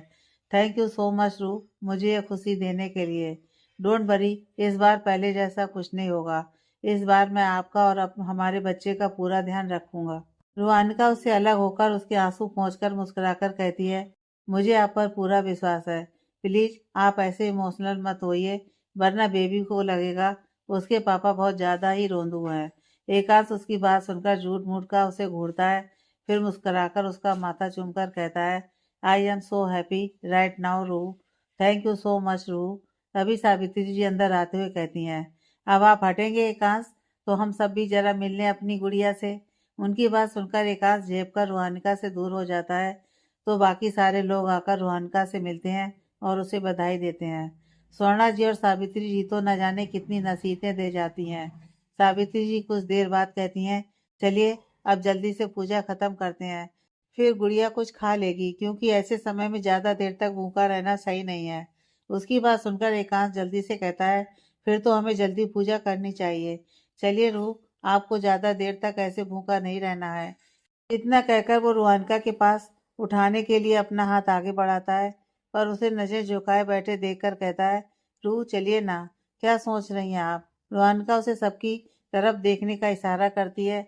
थैंक यू सो मच रूह, मुझे यह खुशी देने के लिए। डोंट वरी, इस बार पहले जैसा कुछ नहीं होगा। इस बार मैं आपका और हमारे बच्चे का पूरा ध्यान रखूंगा। रोहानिका उससे अलग होकर उसके आंसू पोंछकर मुस्कुराकर कहती है, मुझे आप पर पूरा विश्वास है। प्लीज आप ऐसे इमोशनल मत होइए, वरना बेबी को लगेगा उसके पापा बहुत ज्यादा ही रोंदू हैं। एकांश उसकी बात सुनकर झूठ मूठ का उसे घूरता है, फिर मुस्कुराकर उसका माथा चूमकर कहता है, I am so happy right now रूह, थैंक यू सो मच रूह। तभी सावित्री जी अंदर आते हुए कहती हैं, अब आप हटेंगे एकांश, तो हम सब भी जरा मिलने अपनी गुड़िया से। उनकी बात सुनकर एकांश झेप कर रोहानिका से दूर हो जाता है तो बाकी सारे लोग आकर रोहानिका से मिलते हैं और उसे बधाई देते हैं। स्वर्णा जी और सावित्री जी तो न जाने कितनी नसीहतें दे जाती हैं। सावित्री जी कुछ देर बाद कहती हैं, चलिए अब जल्दी से पूजा खत्म करते हैं, फिर गुड़िया कुछ खा लेगी, क्योंकि ऐसे समय में ज्यादा देर तक भूखा रहना सही नहीं है। उसकी बात सुनकर एकांश जल्दी से कहता है, फिर तो हमें जल्दी पूजा करनी चाहिए। चलिए रूह, आपको ज्यादा देर तक ऐसे भूखा नहीं रहना है। इतना कहकर वो रोहानिका के पास उठाने के लिए अपना हाथ आगे बढ़ाता है, पर उसे नजर झुकाए बैठे देखकर कहता है, रूह चलिए ना, क्या सोच रही हैं आप? रोहानिका उसे सबकी तरफ देखने का इशारा करती है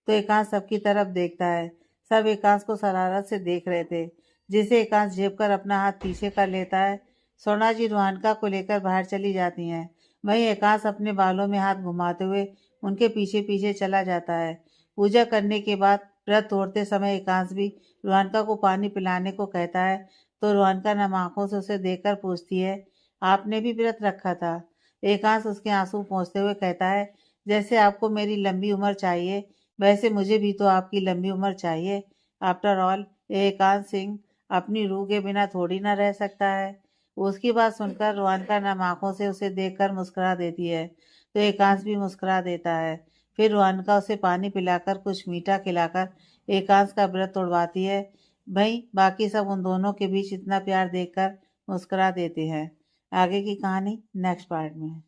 तो एकांश सबकी तरफ देखता है। सब एकांश को शरारत से देख रहे थे, जिसे एकांश झेप कर अपना हाथ पीछे कर लेता है। सोना जी रोहानिका को लेकर बाहर चली जाती हैं। वहीं एकांश अपने बालों में हाथ घुमाते हुए उनके पीछे पीछे चला जाता है। पूजा करने के बाद व्रत तोड़ते समय एकांश भी रोहानिका को पानी पिलाने को कहता है तो रोहानिका नम आंखों से उसे देखकर पूछती है, आपने भी व्रत रखा था? एकांश उसके आंसू पोंछते हुए कहता है, जैसे आपको मेरी लंबी उम्र चाहिए, वैसे मुझे भी तो आपकी लंबी उम्र चाहिए। आफ्टर ऑल एकांश सिंह अपनी रूह के बिना थोड़ी ना रह सकता है। उसकी बात सुनकर रोहानिका नम आंखों से उसे देखकर मुस्कुरा देती है तो एकांश भी मुस्कुरा देता है। फिर रोहानिका उसे पानी पिलाकर कुछ मीठा खिलाकर एकांश का व्रत तोड़वाती है। भाई बाकी सब उन दोनों के बीच इतना प्यार देखकर मुस्कुरा देते हैं। आगे की कहानी नेक्स्ट पार्ट में।